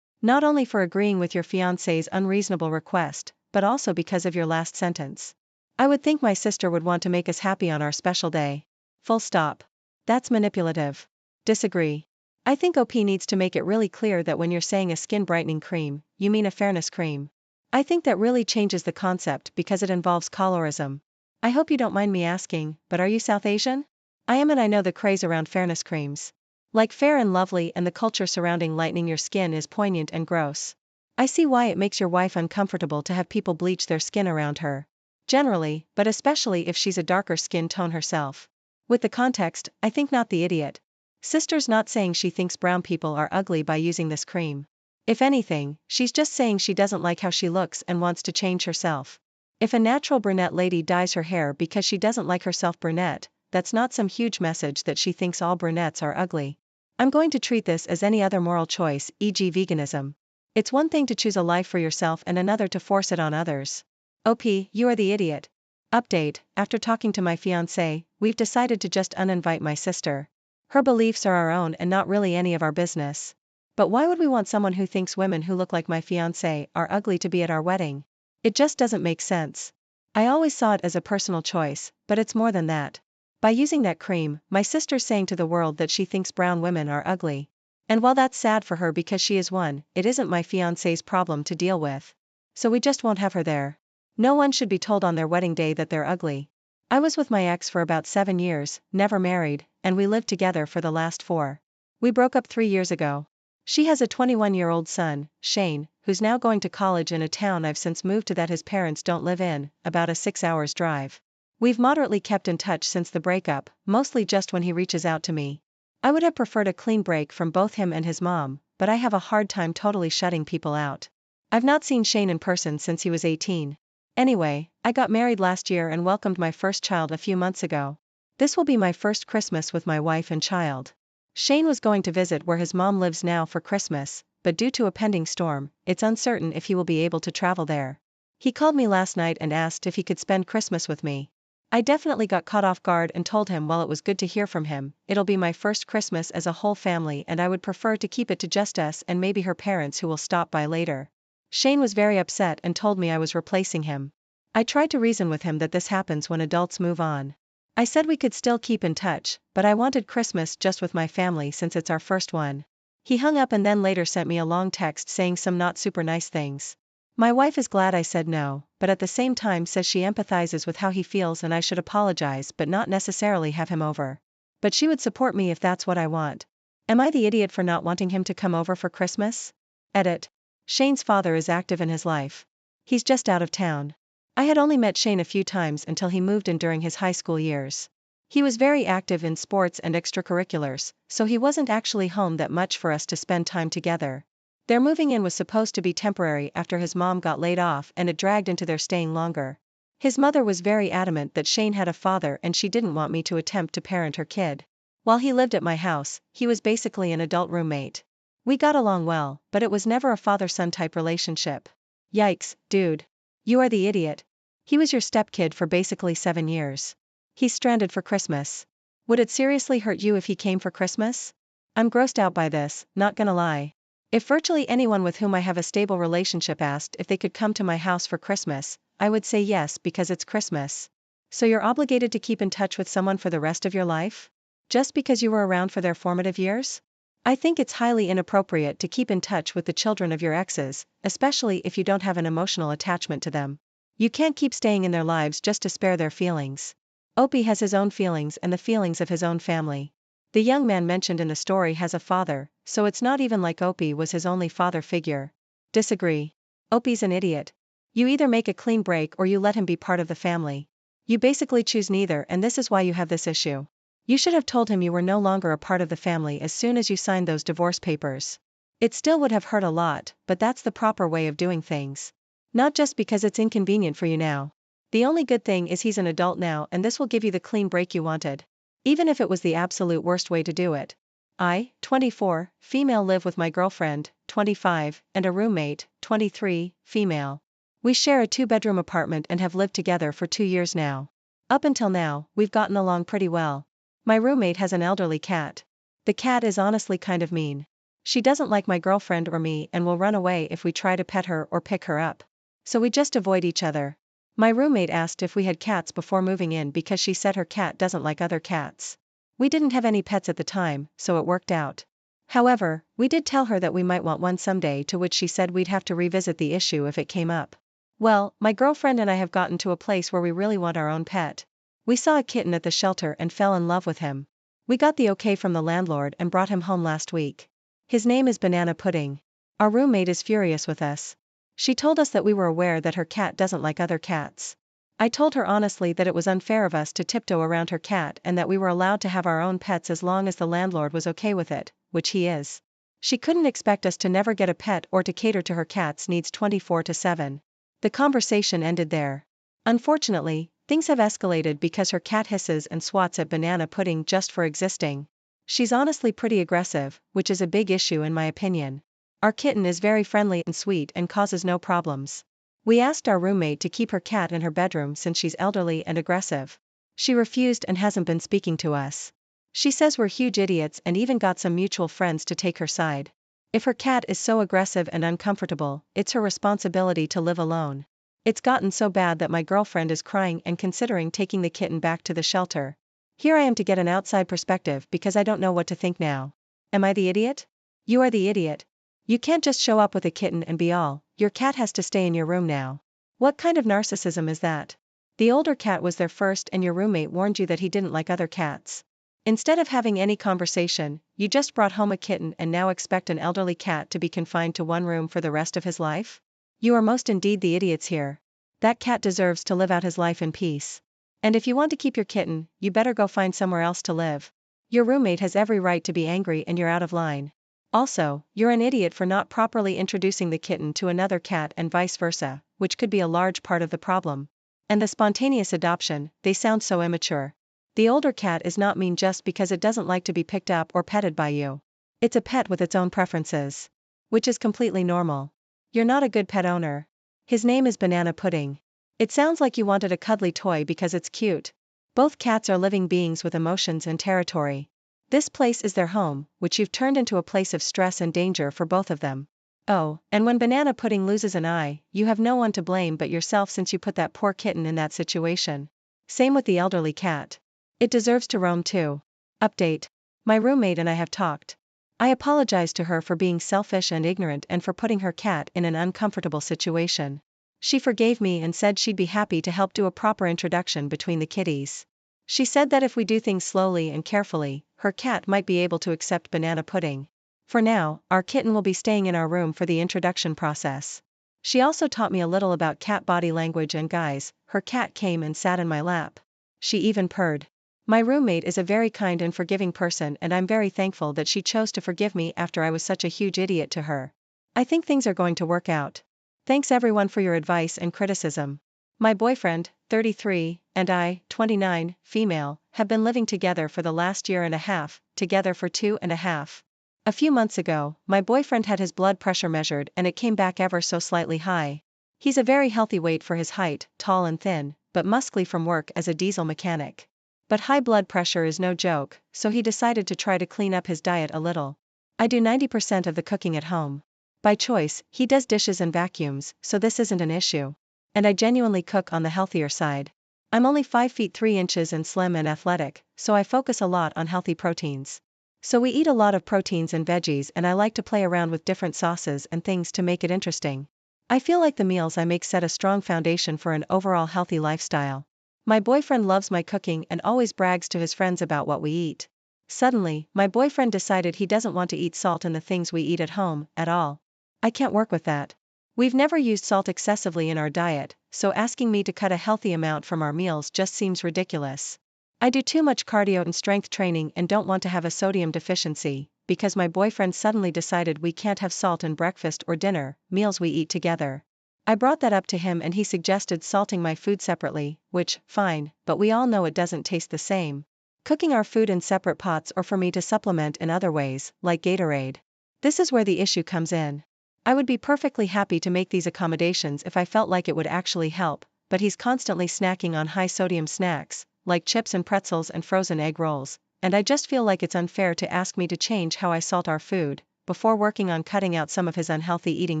Not only for agreeing with your fiancé's unreasonable request, but also because of your last sentence. I would think my sister would want to make us happy on our special day. Full stop. That's manipulative. Disagree. I think OP needs to make it really clear that when you're saying a skin brightening cream, you mean a fairness cream. I think that really changes the concept because it involves colorism. I hope you don't mind me asking, but are you South Asian? I am, and I know the craze around fairness creams. Like Fair and Lovely, and the culture surrounding lightening your skin is poignant and gross. I see why it makes your wife uncomfortable to have people bleach their skin around her. Generally, but especially if she's a darker skin tone herself. With the context, I think not the idiot. Sister's not saying she thinks brown people are ugly by using this cream. If anything, she's just saying she doesn't like how she looks and wants to change herself. If a natural brunette lady dyes her hair because she doesn't like herself brunette, that's not some huge message that she thinks all brunettes are ugly. I'm going to treat this as any other moral choice, e.g. veganism. It's one thing to choose a life for yourself and another to force it on others. OP, you are the idiot. Update: after talking to my fiancé, we've decided to just uninvite my sister. Her beliefs are our own and not really any of our business. But why would we want someone who thinks women who look like my fiancé are ugly to be at our wedding? It just doesn't make sense. I always saw it as a personal choice, but it's more than that. By using that cream, my sister's saying to the world that she thinks brown women are ugly. And while that's sad for her because she is one, it isn't my fiancé's problem to deal with. so we just won't have her there. No one should be told on their wedding day that they're ugly. I was with my ex for about 7 years, never married, and we lived together for the last 4. We broke up 3 years ago. She has a 21-year-old son, Shane, who's now going to college in a town I've since moved to that his parents don't live in, about a 6 hours drive. We've moderately kept in touch since the breakup, mostly just when he reaches out to me. I would have preferred a clean break from both him and his mom, but I have a hard time totally shutting people out. I've not seen Shane in person since he was 18. Anyway, I got married last year and welcomed my first child a few months ago. This will be my first Christmas with my wife and child. Shane was going to visit where his mom lives now for Christmas, but due to a pending storm, it's uncertain if he will be able to travel there. He called me last night and asked if he could spend Christmas with me. I definitely got caught off guard and told him while it was good to hear from him, it'll be my first Christmas as a whole family and I would prefer to keep it to just us and maybe her parents who will stop by later. Shane was very upset and told me I was replacing him. I tried to reason with him that this happens when adults move on. I said we could still keep in touch, but I wanted Christmas just with my family since it's our first one. He hung up and then later sent me a long text saying some not super nice things. My wife is glad I said no, but at the same time says she empathizes with how he feels and I should apologize but not necessarily have him over. But she would support me if that's what I want. Am I the idiot for not wanting him to come over for Christmas? Edit. Shane's father is active in his life. He's just out of town. I had only met Shane a few times until he moved in during his high school years. He was very active in sports and extracurriculars, so he wasn't actually home that much for us to spend time together. Their moving in was supposed to be temporary after his mom got laid off and it dragged into their staying longer. His mother was very adamant that Shane had a father and she didn't want me to attempt to parent her kid. While he lived at my house, he was basically an adult roommate. We got along well, but it was never a father-son type relationship. Yikes, dude. You are the idiot. He was your stepkid for basically 7 years. He's stranded for Christmas. Would it seriously hurt you if he came for Christmas? I'm grossed out by this, not gonna lie. If virtually anyone with whom I have a stable relationship asked if they could come to my house for Christmas, I would say yes because it's Christmas. So you're obligated to keep in touch with someone for the rest of your life? Just because you were around for their formative years? I think it's highly inappropriate to keep in touch with the children of your exes, especially if you don't have an emotional attachment to them. You can't keep staying in their lives just to spare their feelings. Opie has his own feelings and the feelings of his own family. The young man mentioned in the story has a father, so it's not even like Opie was his only father figure. Disagree. Opie's an idiot. You either make a clean break or you let him be part of the family. You basically choose neither and this is why you have this issue. You should have told him you were no longer a part of the family as soon as you signed those divorce papers. It still would have hurt a lot, but that's the proper way of doing things. Not just because it's inconvenient for you now. The only good thing is he's an adult now and this will give you the clean break you wanted. Even if it was the absolute worst way to do it. I, 24, female, live with my girlfriend, 25, and a roommate, 23, female. We share a 2-bedroom apartment and have lived together for 2 years now. Up until now, we've gotten along pretty well. My roommate has an elderly cat. The cat is honestly kind of mean. She doesn't like my girlfriend or me and will run away if we try to pet her or pick her up. So we just avoid each other. My roommate asked if we had cats before moving in because she said her cat doesn't like other cats. We didn't have any pets at the time, so it worked out. However, we did tell her that we might want one someday, to which she said we'd have to revisit the issue if it came up. Well, my girlfriend and I have gotten to a place where we really want our own pet. We saw a kitten at the shelter and fell in love with him. We got the okay from the landlord and brought him home last week. His name is Banana Pudding. Our roommate is furious with us. She told us that we were aware that her cat doesn't like other cats. I told her honestly that it was unfair of us to tiptoe around her cat and that we were allowed to have our own pets as long as the landlord was okay with it, which he is. She couldn't expect us to never get a pet or to cater to her cat's needs 24/7. The conversation ended there. Unfortunately, things have escalated because her cat hisses and swats at Banana Pudding just for existing. She's honestly pretty aggressive, which is a big issue in my opinion. Our kitten is very friendly and sweet and causes no problems. We asked our roommate to keep her cat in her bedroom since she's elderly and aggressive. She refused and hasn't been speaking to us. She says we're huge idiots and even got some mutual friends to take her side. If her cat is so aggressive and uncomfortable, it's her responsibility to live alone. It's gotten so bad that my girlfriend is crying and considering taking the kitten back to the shelter. Here I am to get an outside perspective because I don't know what to think now. Am I the idiot? You are the idiot. You can't just show up with a kitten and be all, your cat has to stay in your room now. What kind of narcissism is that? The older cat was there first and your roommate warned you that he didn't like other cats. Instead of having any conversation, you just brought home a kitten and now expect an elderly cat to be confined to one room for the rest of his life? You are most indeed the idiots here. That cat deserves to live out his life in peace. And if you want to keep your kitten, you better go find somewhere else to live. Your roommate has every right to be angry and you're out of line. Also, you're an idiot for not properly introducing the kitten to another cat and vice versa, which could be a large part of the problem. And the spontaneous adoption, they sound so immature. The older cat is not mean just because it doesn't like to be picked up or petted by you. It's a pet with its own preferences. Which is completely normal. You're not a good pet owner. His name is Banana Pudding. It sounds like you wanted a cuddly toy because it's cute. Both cats are living beings with emotions and territory. This place is their home, which you've turned into a place of stress and danger for both of them. Oh, and when Banana Pudding loses an eye, you have no one to blame but yourself since you put that poor kitten in that situation. Same with the elderly cat. It deserves to roam too. Update. My roommate and I have talked. I apologized to her for being selfish and ignorant and for putting her cat in an uncomfortable situation. She forgave me and said she'd be happy to help do a proper introduction between the kitties. She said that if we do things slowly and carefully, her cat might be able to accept Banana Pudding. For now, our kitten will be staying in our room for the introduction process. She also taught me a little about cat body language and guys, her cat came and sat in my lap. She even purred. My roommate is a very kind and forgiving person and I'm very thankful that she chose to forgive me after I was such a huge idiot to her. I think things are going to work out. Thanks everyone for your advice and criticism. My boyfriend, 33, and I, 29, female, have been living together for the last year and a half, together for 2.5. A few months ago, my boyfriend had his blood pressure measured and it came back ever so slightly high. He's a very healthy weight for his height, tall and thin, but muscly from work as a diesel mechanic. But high blood pressure is no joke, so he decided to try to clean up his diet a little. I do 90% of the cooking at home. By choice, he does dishes and vacuums, so this isn't an issue. And I genuinely cook on the healthier side. I'm only 5 feet 3 inches and slim and athletic, so I focus a lot on healthy proteins. So we eat a lot of proteins and veggies and I like to play around with different sauces and things to make it interesting. I feel like the meals I make set a strong foundation for an overall healthy lifestyle. My boyfriend loves my cooking and always brags to his friends about what we eat. Suddenly, my boyfriend decided he doesn't want to eat salt in the things we eat at home, at all. I can't work with that. We've never used salt excessively in our diet, so asking me to cut a healthy amount from our meals just seems ridiculous. I do too much cardio and strength training and don't want to have a sodium deficiency, because my boyfriend suddenly decided we can't have salt in breakfast or dinner, meals we eat together. I brought that up to him and he suggested salting my food separately, which, fine, but we all know it doesn't taste the same. Cooking our food in separate pots or for me to supplement in other ways, like Gatorade. This is where the issue comes in. I would be perfectly happy to make these accommodations if I felt like it would actually help, but he's constantly snacking on high-sodium snacks, like chips and pretzels and frozen egg rolls, and I just feel like it's unfair to ask me to change how I salt our food, before working on cutting out some of his unhealthy eating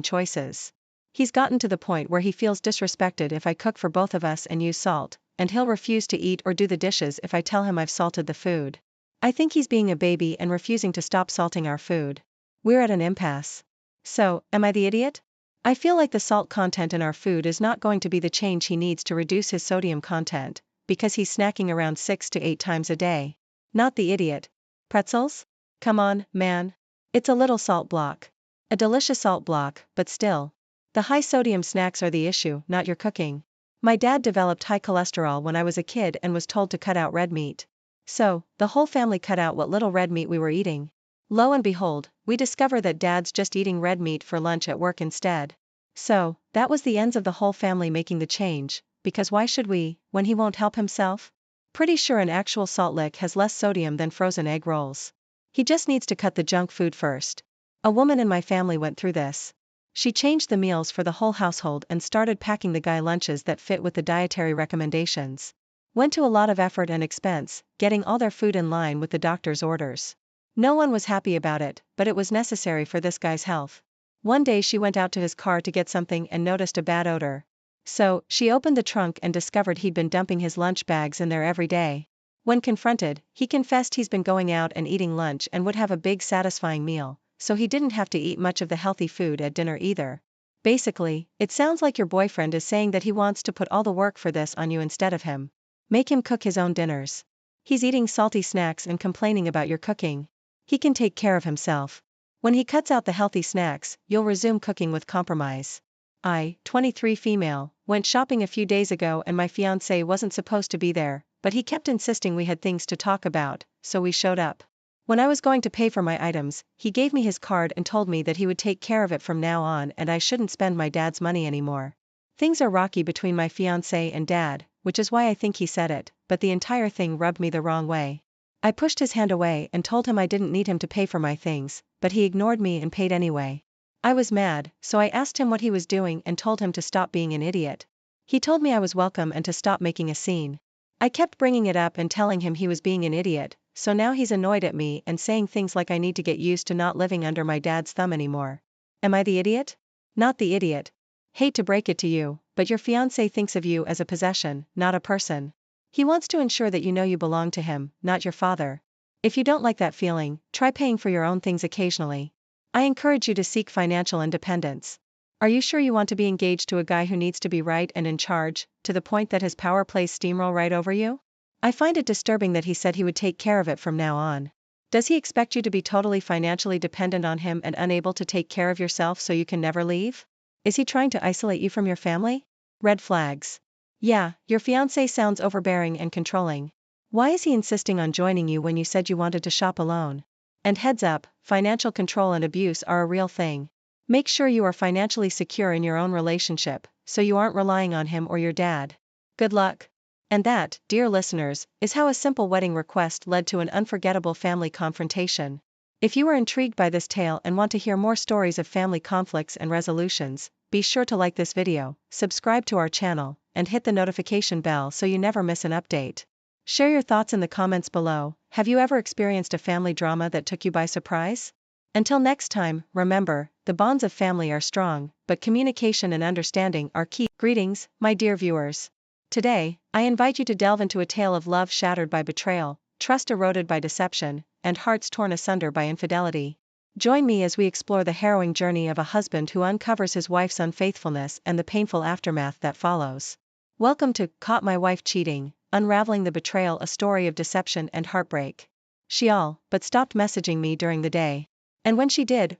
choices. He's gotten to the point where he feels disrespected if I cook for both of us and use salt, and he'll refuse to eat or do the dishes if I tell him I've salted the food. I think he's being a baby and refusing to stop salting our food. We're at an impasse. So, am I the idiot? I feel like the salt content in our food is not going to be the change he needs to reduce his sodium content, because he's snacking around 6 to 8 times a day. Not the idiot. Pretzels? Come on, man. It's a little salt block. A delicious salt block, but still. The high sodium snacks are the issue, not your cooking. My dad developed high cholesterol when I was a kid and was told to cut out red meat. So, the whole family cut out what little red meat we were eating. Lo and behold, we discover that dad's just eating red meat for lunch at work instead. So, that was the ends of the whole family making the change, because why should we, when he won't help himself? Pretty sure an actual salt lick has less sodium than frozen egg rolls. He just needs to cut the junk food first. A woman in my family went through this. She changed the meals for the whole household and started packing the guy lunches that fit with the dietary recommendations. Went to a lot of effort and expense, getting all their food in line with the doctor's orders. No one was happy about it, but it was necessary for this guy's health. One day she went out to his car to get something and noticed a bad odor. So, she opened the trunk and discovered he'd been dumping his lunch bags in there every day. When confronted, he confessed he's been going out and eating lunch and would have a big satisfying meal, so he didn't have to eat much of the healthy food at dinner either. Basically, it sounds like your boyfriend is saying that he wants to put all the work for this on you instead of him. Make him cook his own dinners. He's eating salty snacks and complaining about your cooking. He can take care of himself. When he cuts out the healthy snacks, you'll resume cooking with compromise. I, 23 female, went shopping a few days ago and my fiancé wasn't supposed to be there, but he kept insisting we had things to talk about, so we showed up. When I was going to pay for my items, he gave me his card and told me that he would take care of it from now on and I shouldn't spend my dad's money anymore. Things are rocky between my fiancé and dad, which is why I think he said it, but the entire thing rubbed me the wrong way. I pushed his hand away and told him I didn't need him to pay for my things, but he ignored me and paid anyway. I was mad, so I asked him what he was doing and told him to stop being an idiot. He told me I was welcome and to stop making a scene. I kept bringing it up and telling him he was being an idiot, so now he's annoyed at me and saying things like I need to get used to not living under my dad's thumb anymore. Am I the idiot? Not the idiot. Hate to break it to you, but your fiancé thinks of you as a possession, not a person. He wants to ensure that you know you belong to him, not your father. If you don't like that feeling, try paying for your own things occasionally. I encourage you to seek financial independence. Are you sure you want to be engaged to a guy who needs to be right and in charge, to the point that his power plays steamroll right over you? I find it disturbing that he said he would take care of it from now on. Does he expect you to be totally financially dependent on him and unable to take care of yourself so you can never leave? Is he trying to isolate you from your family? Red flags. Yeah, your fiancé sounds overbearing and controlling. Why is he insisting on joining you when you said you wanted to shop alone? And heads up, financial control and abuse are a real thing. Make sure you are financially secure in your own relationship, so you aren't relying on him or your dad. Good luck. And that, dear listeners, is how a simple wedding request led to an unforgettable family confrontation. If you are intrigued by this tale and want to hear more stories of family conflicts and resolutions, be sure to like this video, subscribe to our channel, and hit the notification bell so you never miss an update. Share your thoughts in the comments below. Have you ever experienced a family drama that took you by surprise? Until next time, remember, the bonds of family are strong, but communication and understanding are key. Greetings, my dear viewers. Today, I invite you to delve into a tale of love shattered by betrayal, trust eroded by deception, and hearts torn asunder by infidelity. Join me as we explore the harrowing journey of a husband who uncovers his wife's unfaithfulness and the painful aftermath that follows. Welcome to Caught My Wife Cheating, Unraveling the Betrayal, a story of deception and heartbreak. She all but stopped messaging me during the day. And when she did,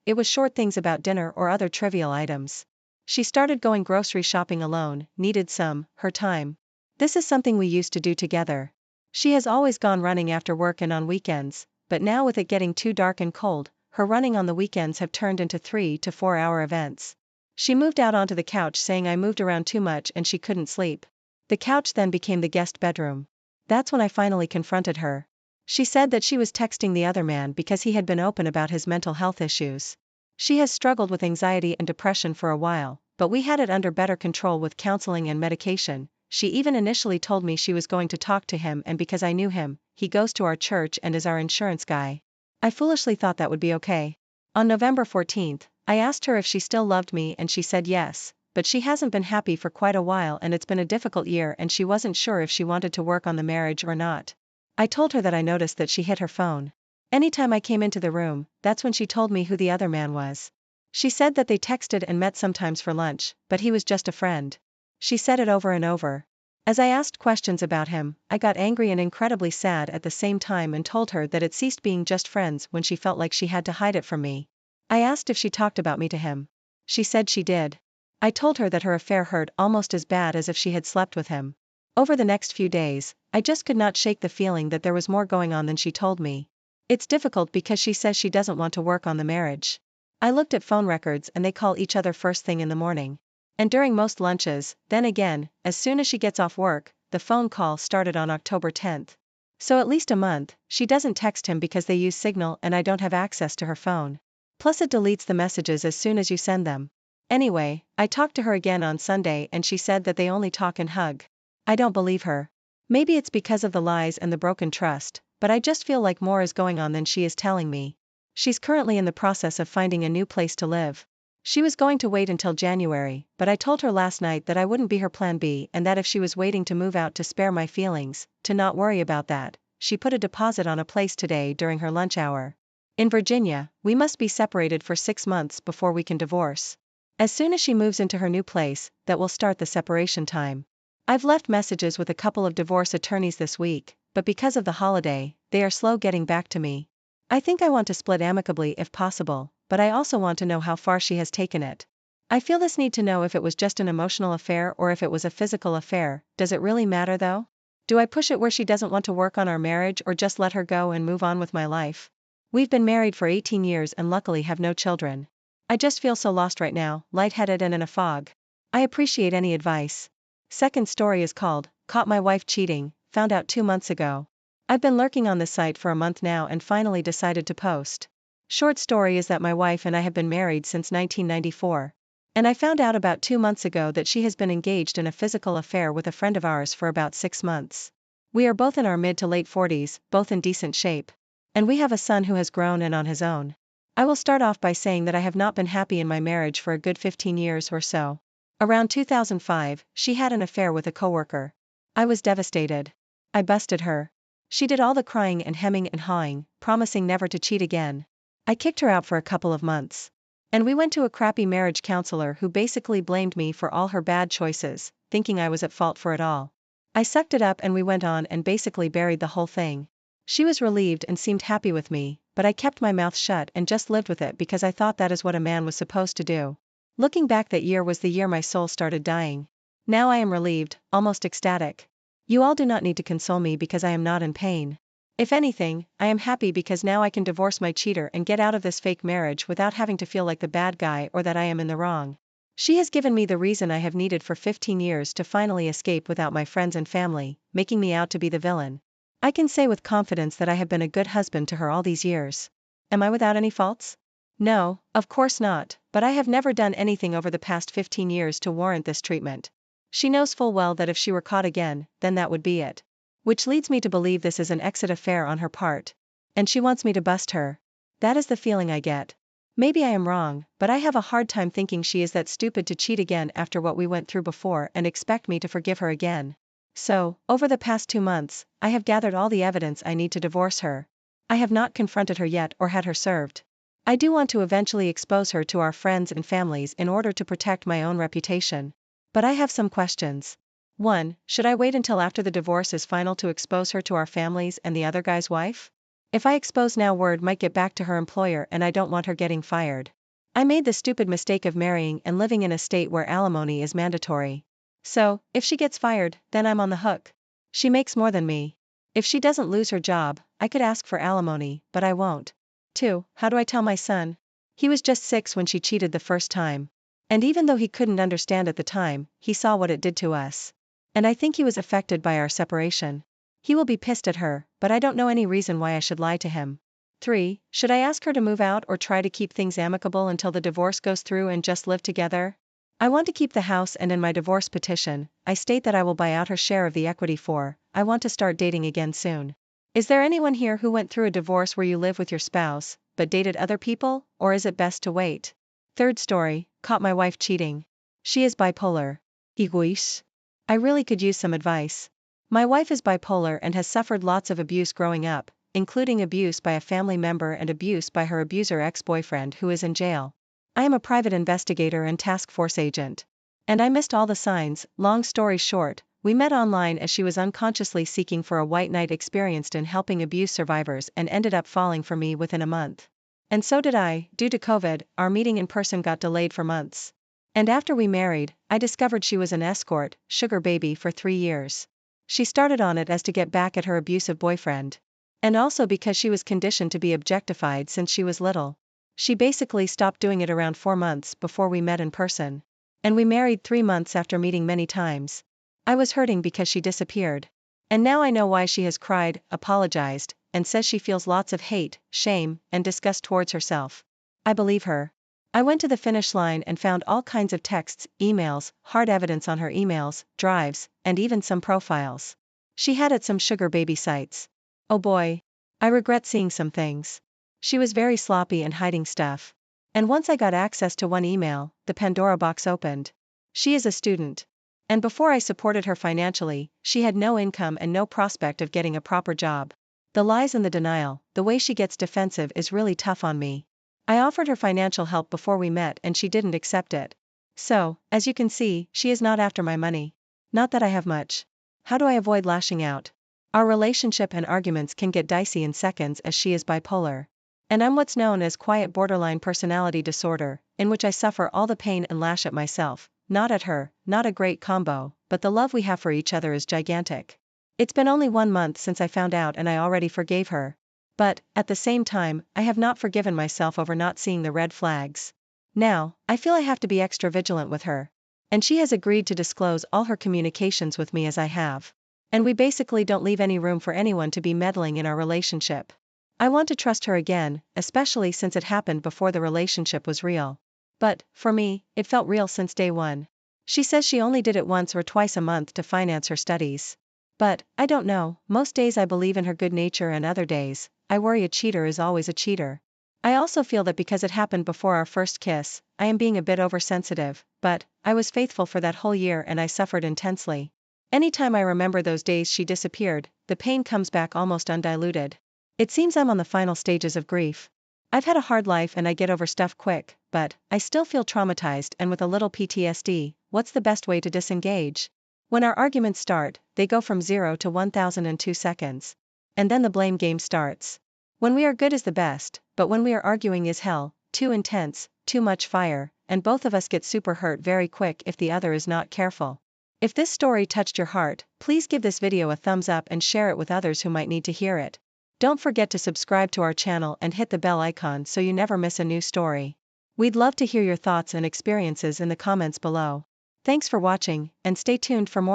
it was short things about dinner or other trivial items. She started going grocery shopping alone, needed her time. This is something we used to do together. She has always gone running after work and on weekends, but now with it getting too dark and cold, her running on the weekends have turned into 3 to 4 hour events. She moved out onto the couch saying I moved around too much and she couldn't sleep. The couch then became the guest bedroom. That's when I finally confronted her. She said that she was texting the other man because he had been open about his mental health issues. She has struggled with anxiety and depression for a while, but we had it under better control with counseling and medication. She even initially told me she was going to talk to him, and because I knew him, he goes to our church and is our insurance guy. I foolishly thought that would be okay. On November 14th, I asked her if she still loved me and she said yes, but she hasn't been happy for quite a while and it's been a difficult year and she wasn't sure if she wanted to work on the marriage or not. I told her that I noticed that she hit her phone. Anytime I came into the room, that's when she told me who the other man was. She said that they texted and met sometimes for lunch, but he was just a friend. She said it over and over. As I asked questions about him, I got angry and incredibly sad at the same time and told her that it ceased being just friends when she felt like she had to hide it from me. I asked if she talked about me to him. She said she did. I told her that her affair hurt almost as bad as if she had slept with him. Over the next few days, I just could not shake the feeling that there was more going on than she told me. It's difficult because she says she doesn't want to work on the marriage. I looked at phone records and they call each other first thing in the morning. And during most lunches, then again, as soon as she gets off work, the phone call started on October 10th. So at least a month, she doesn't text him because they use Signal and I don't have access to her phone. Plus it deletes the messages as soon as you send them. Anyway, I talked to her again on Sunday and she said that they only talk and hug. I don't believe her. Maybe it's because of the lies and the broken trust, but I just feel like more is going on than she is telling me. She's currently in the process of finding a new place to live. She was going to wait until January, but I told her last night that I wouldn't be her plan B and that if she was waiting to move out to spare my feelings, to not worry about that. She put a deposit on a place today during her lunch hour. In Virginia, we must be separated for 6 months before we can divorce. As soon as she moves into her new place, that will start the separation time. I've left messages with a couple of divorce attorneys this week, but because of the holiday, they are slow getting back to me. I think I want to split amicably if possible, but I also want to know how far she has taken it. I feel this need to know if it was just an emotional affair or if it was a physical affair. Does it really matter though? Do I push it where she doesn't want to work on our marriage or just let her go and move on with my life? We've been married for 18 years and luckily have no children. I just feel so lost right now, lightheaded and in a fog. I appreciate any advice. Second story is called, Caught My Wife Cheating, found out 2 months ago. I've been lurking on this site for a month now and finally decided to post. Short story is that my wife and I have been married since 1994. And I found out about 2 months ago that she has been engaged in a physical affair with a friend of ours for about 6 months. We are both in our mid to late 40s, both in decent shape. And we have a son who has grown and on his own. I will start off by saying that I have not been happy in my marriage for a good 15 years or so. Around 2005, she had an affair with a coworker. I was devastated. I busted her. She did all the crying and hemming and hawing, promising never to cheat again. I kicked her out for a couple of months. And we went to a crappy marriage counselor who basically blamed me for all her bad choices, thinking I was at fault for it all. I sucked it up and we went on and basically buried the whole thing. She was relieved and seemed happy with me, but I kept my mouth shut and just lived with it because I thought that is what a man was supposed to do. Looking back, that year was the year my soul started dying. Now I am relieved, almost ecstatic. You all do not need to console me because I am not in pain. If anything, I am happy because now I can divorce my cheater and get out of this fake marriage without having to feel like the bad guy or that I am in the wrong. She has given me the reason I have needed for 15 years to finally escape without my friends and family, making me out to be the villain. I can say with confidence that I have been a good husband to her all these years. Am I without any faults? No, of course not, but I have never done anything over the past 15 years to warrant this treatment. She knows full well that if she were caught again, then that would be it. Which leads me to believe this is an exit affair on her part. And she wants me to bust her. That is the feeling I get. Maybe I am wrong, but I have a hard time thinking she is that stupid to cheat again after what we went through before and expect me to forgive her again. So, over the past 2 months, I have gathered all the evidence I need to divorce her. I have not confronted her yet or had her served. I do want to eventually expose her to our friends and families in order to protect my own reputation. But I have some questions. 1. Should I wait until after the divorce is final to expose her to our families and the other guy's wife? If I expose now, word might get back to her employer and I don't want her getting fired. I made the stupid mistake of marrying and living in a state where alimony is mandatory. So, if she gets fired, then I'm on the hook. She makes more than me. If she doesn't lose her job, I could ask for alimony, but I won't. 2. How do I tell my son? He was just 6 when she cheated the first time. And even though he couldn't understand at the time, he saw what it did to us. And I think he was affected by our separation. He will be pissed at her, but I don't know any reason why I should lie to him. 3. Should I ask her to move out or try to keep things amicable until the divorce goes through and just live together? I want to keep the house, and in my divorce petition, I state that I will buy out her share of the equity for. I want to start dating again soon. Is there anyone here who went through a divorce where you live with your spouse, but dated other people, or is it best to wait? Third story, Caught My Wife Cheating. She is bipolar. Iguis. I really could use some advice. My wife is bipolar and has suffered lots of abuse growing up, including abuse by a family member and abuse by her abuser ex-boyfriend who is in jail. I am a private investigator and task force agent. And I missed all the signs. Long story short, we met online as she was unconsciously seeking for a white knight experienced in helping abuse survivors and ended up falling for me within a month. And so did I. Due to COVID, our meeting in person got delayed for months. And after we married, I discovered she was an escort, sugar baby for 3 years. She started on it as to get back at her abusive boyfriend. And also because she was conditioned to be objectified since she was little. She basically stopped doing it around 4 months before we met in person. And we married 3 months after meeting many times. I was hurting because she disappeared. And now I know why she has cried, apologized, and says she feels lots of hate, shame, and disgust towards herself. I believe her. I went to the finish line and found all kinds of texts, emails, hard evidence on her emails, drives, and even some profiles she had at some sugar baby sites. Oh boy. I regret seeing some things. She was very sloppy and hiding stuff. And once I got access to one email, the Pandora box opened. She is a student. And before I supported her financially, she had no income and no prospect of getting a proper job. The lies and the denial, the way she gets defensive is really tough on me. I offered her financial help before we met and she didn't accept it. So, as you can see, she is not after my money. Not that I have much. How do I avoid lashing out? Our relationship and arguments can get dicey in seconds as she is bipolar. And I'm what's known as quiet borderline personality disorder, in which I suffer all the pain and lash at myself, not at her. Not a great combo, but the love we have for each other is gigantic. It's been only 1 month since I found out and I already forgave her. But, at the same time, I have not forgiven myself over not seeing the red flags. Now, I feel I have to be extra vigilant with her. And she has agreed to disclose all her communications with me as I have. And we basically don't leave any room for anyone to be meddling in our relationship. I want to trust her again, especially since it happened before the relationship was real. But, for me, it felt real since day one. She says she only did it once or twice a month to finance her studies. But, I don't know, most days I believe in her good nature and other days, I worry a cheater is always a cheater. I also feel that because it happened before our first kiss, I am being a bit oversensitive, but, I was faithful for that whole year and I suffered intensely. Anytime I remember those days she disappeared, the pain comes back almost undiluted. It seems I'm on the final stages of grief. I've had a hard life and I get over stuff quick, but, I still feel traumatized and with a little PTSD. What's the best way to disengage? When our arguments start, they go from 0 to 1000 in 2 seconds. And then the blame game starts. When we are good is the best, but when we are arguing is hell, too intense, too much fire, and both of us get super hurt very quick if the other is not careful. If this story touched your heart, please give this video a thumbs up and share it with others who might need to hear it. Don't forget to subscribe to our channel and hit the bell icon so you never miss a new story. We'd love to hear your thoughts and experiences in the comments below. Thanks for watching, and stay tuned for more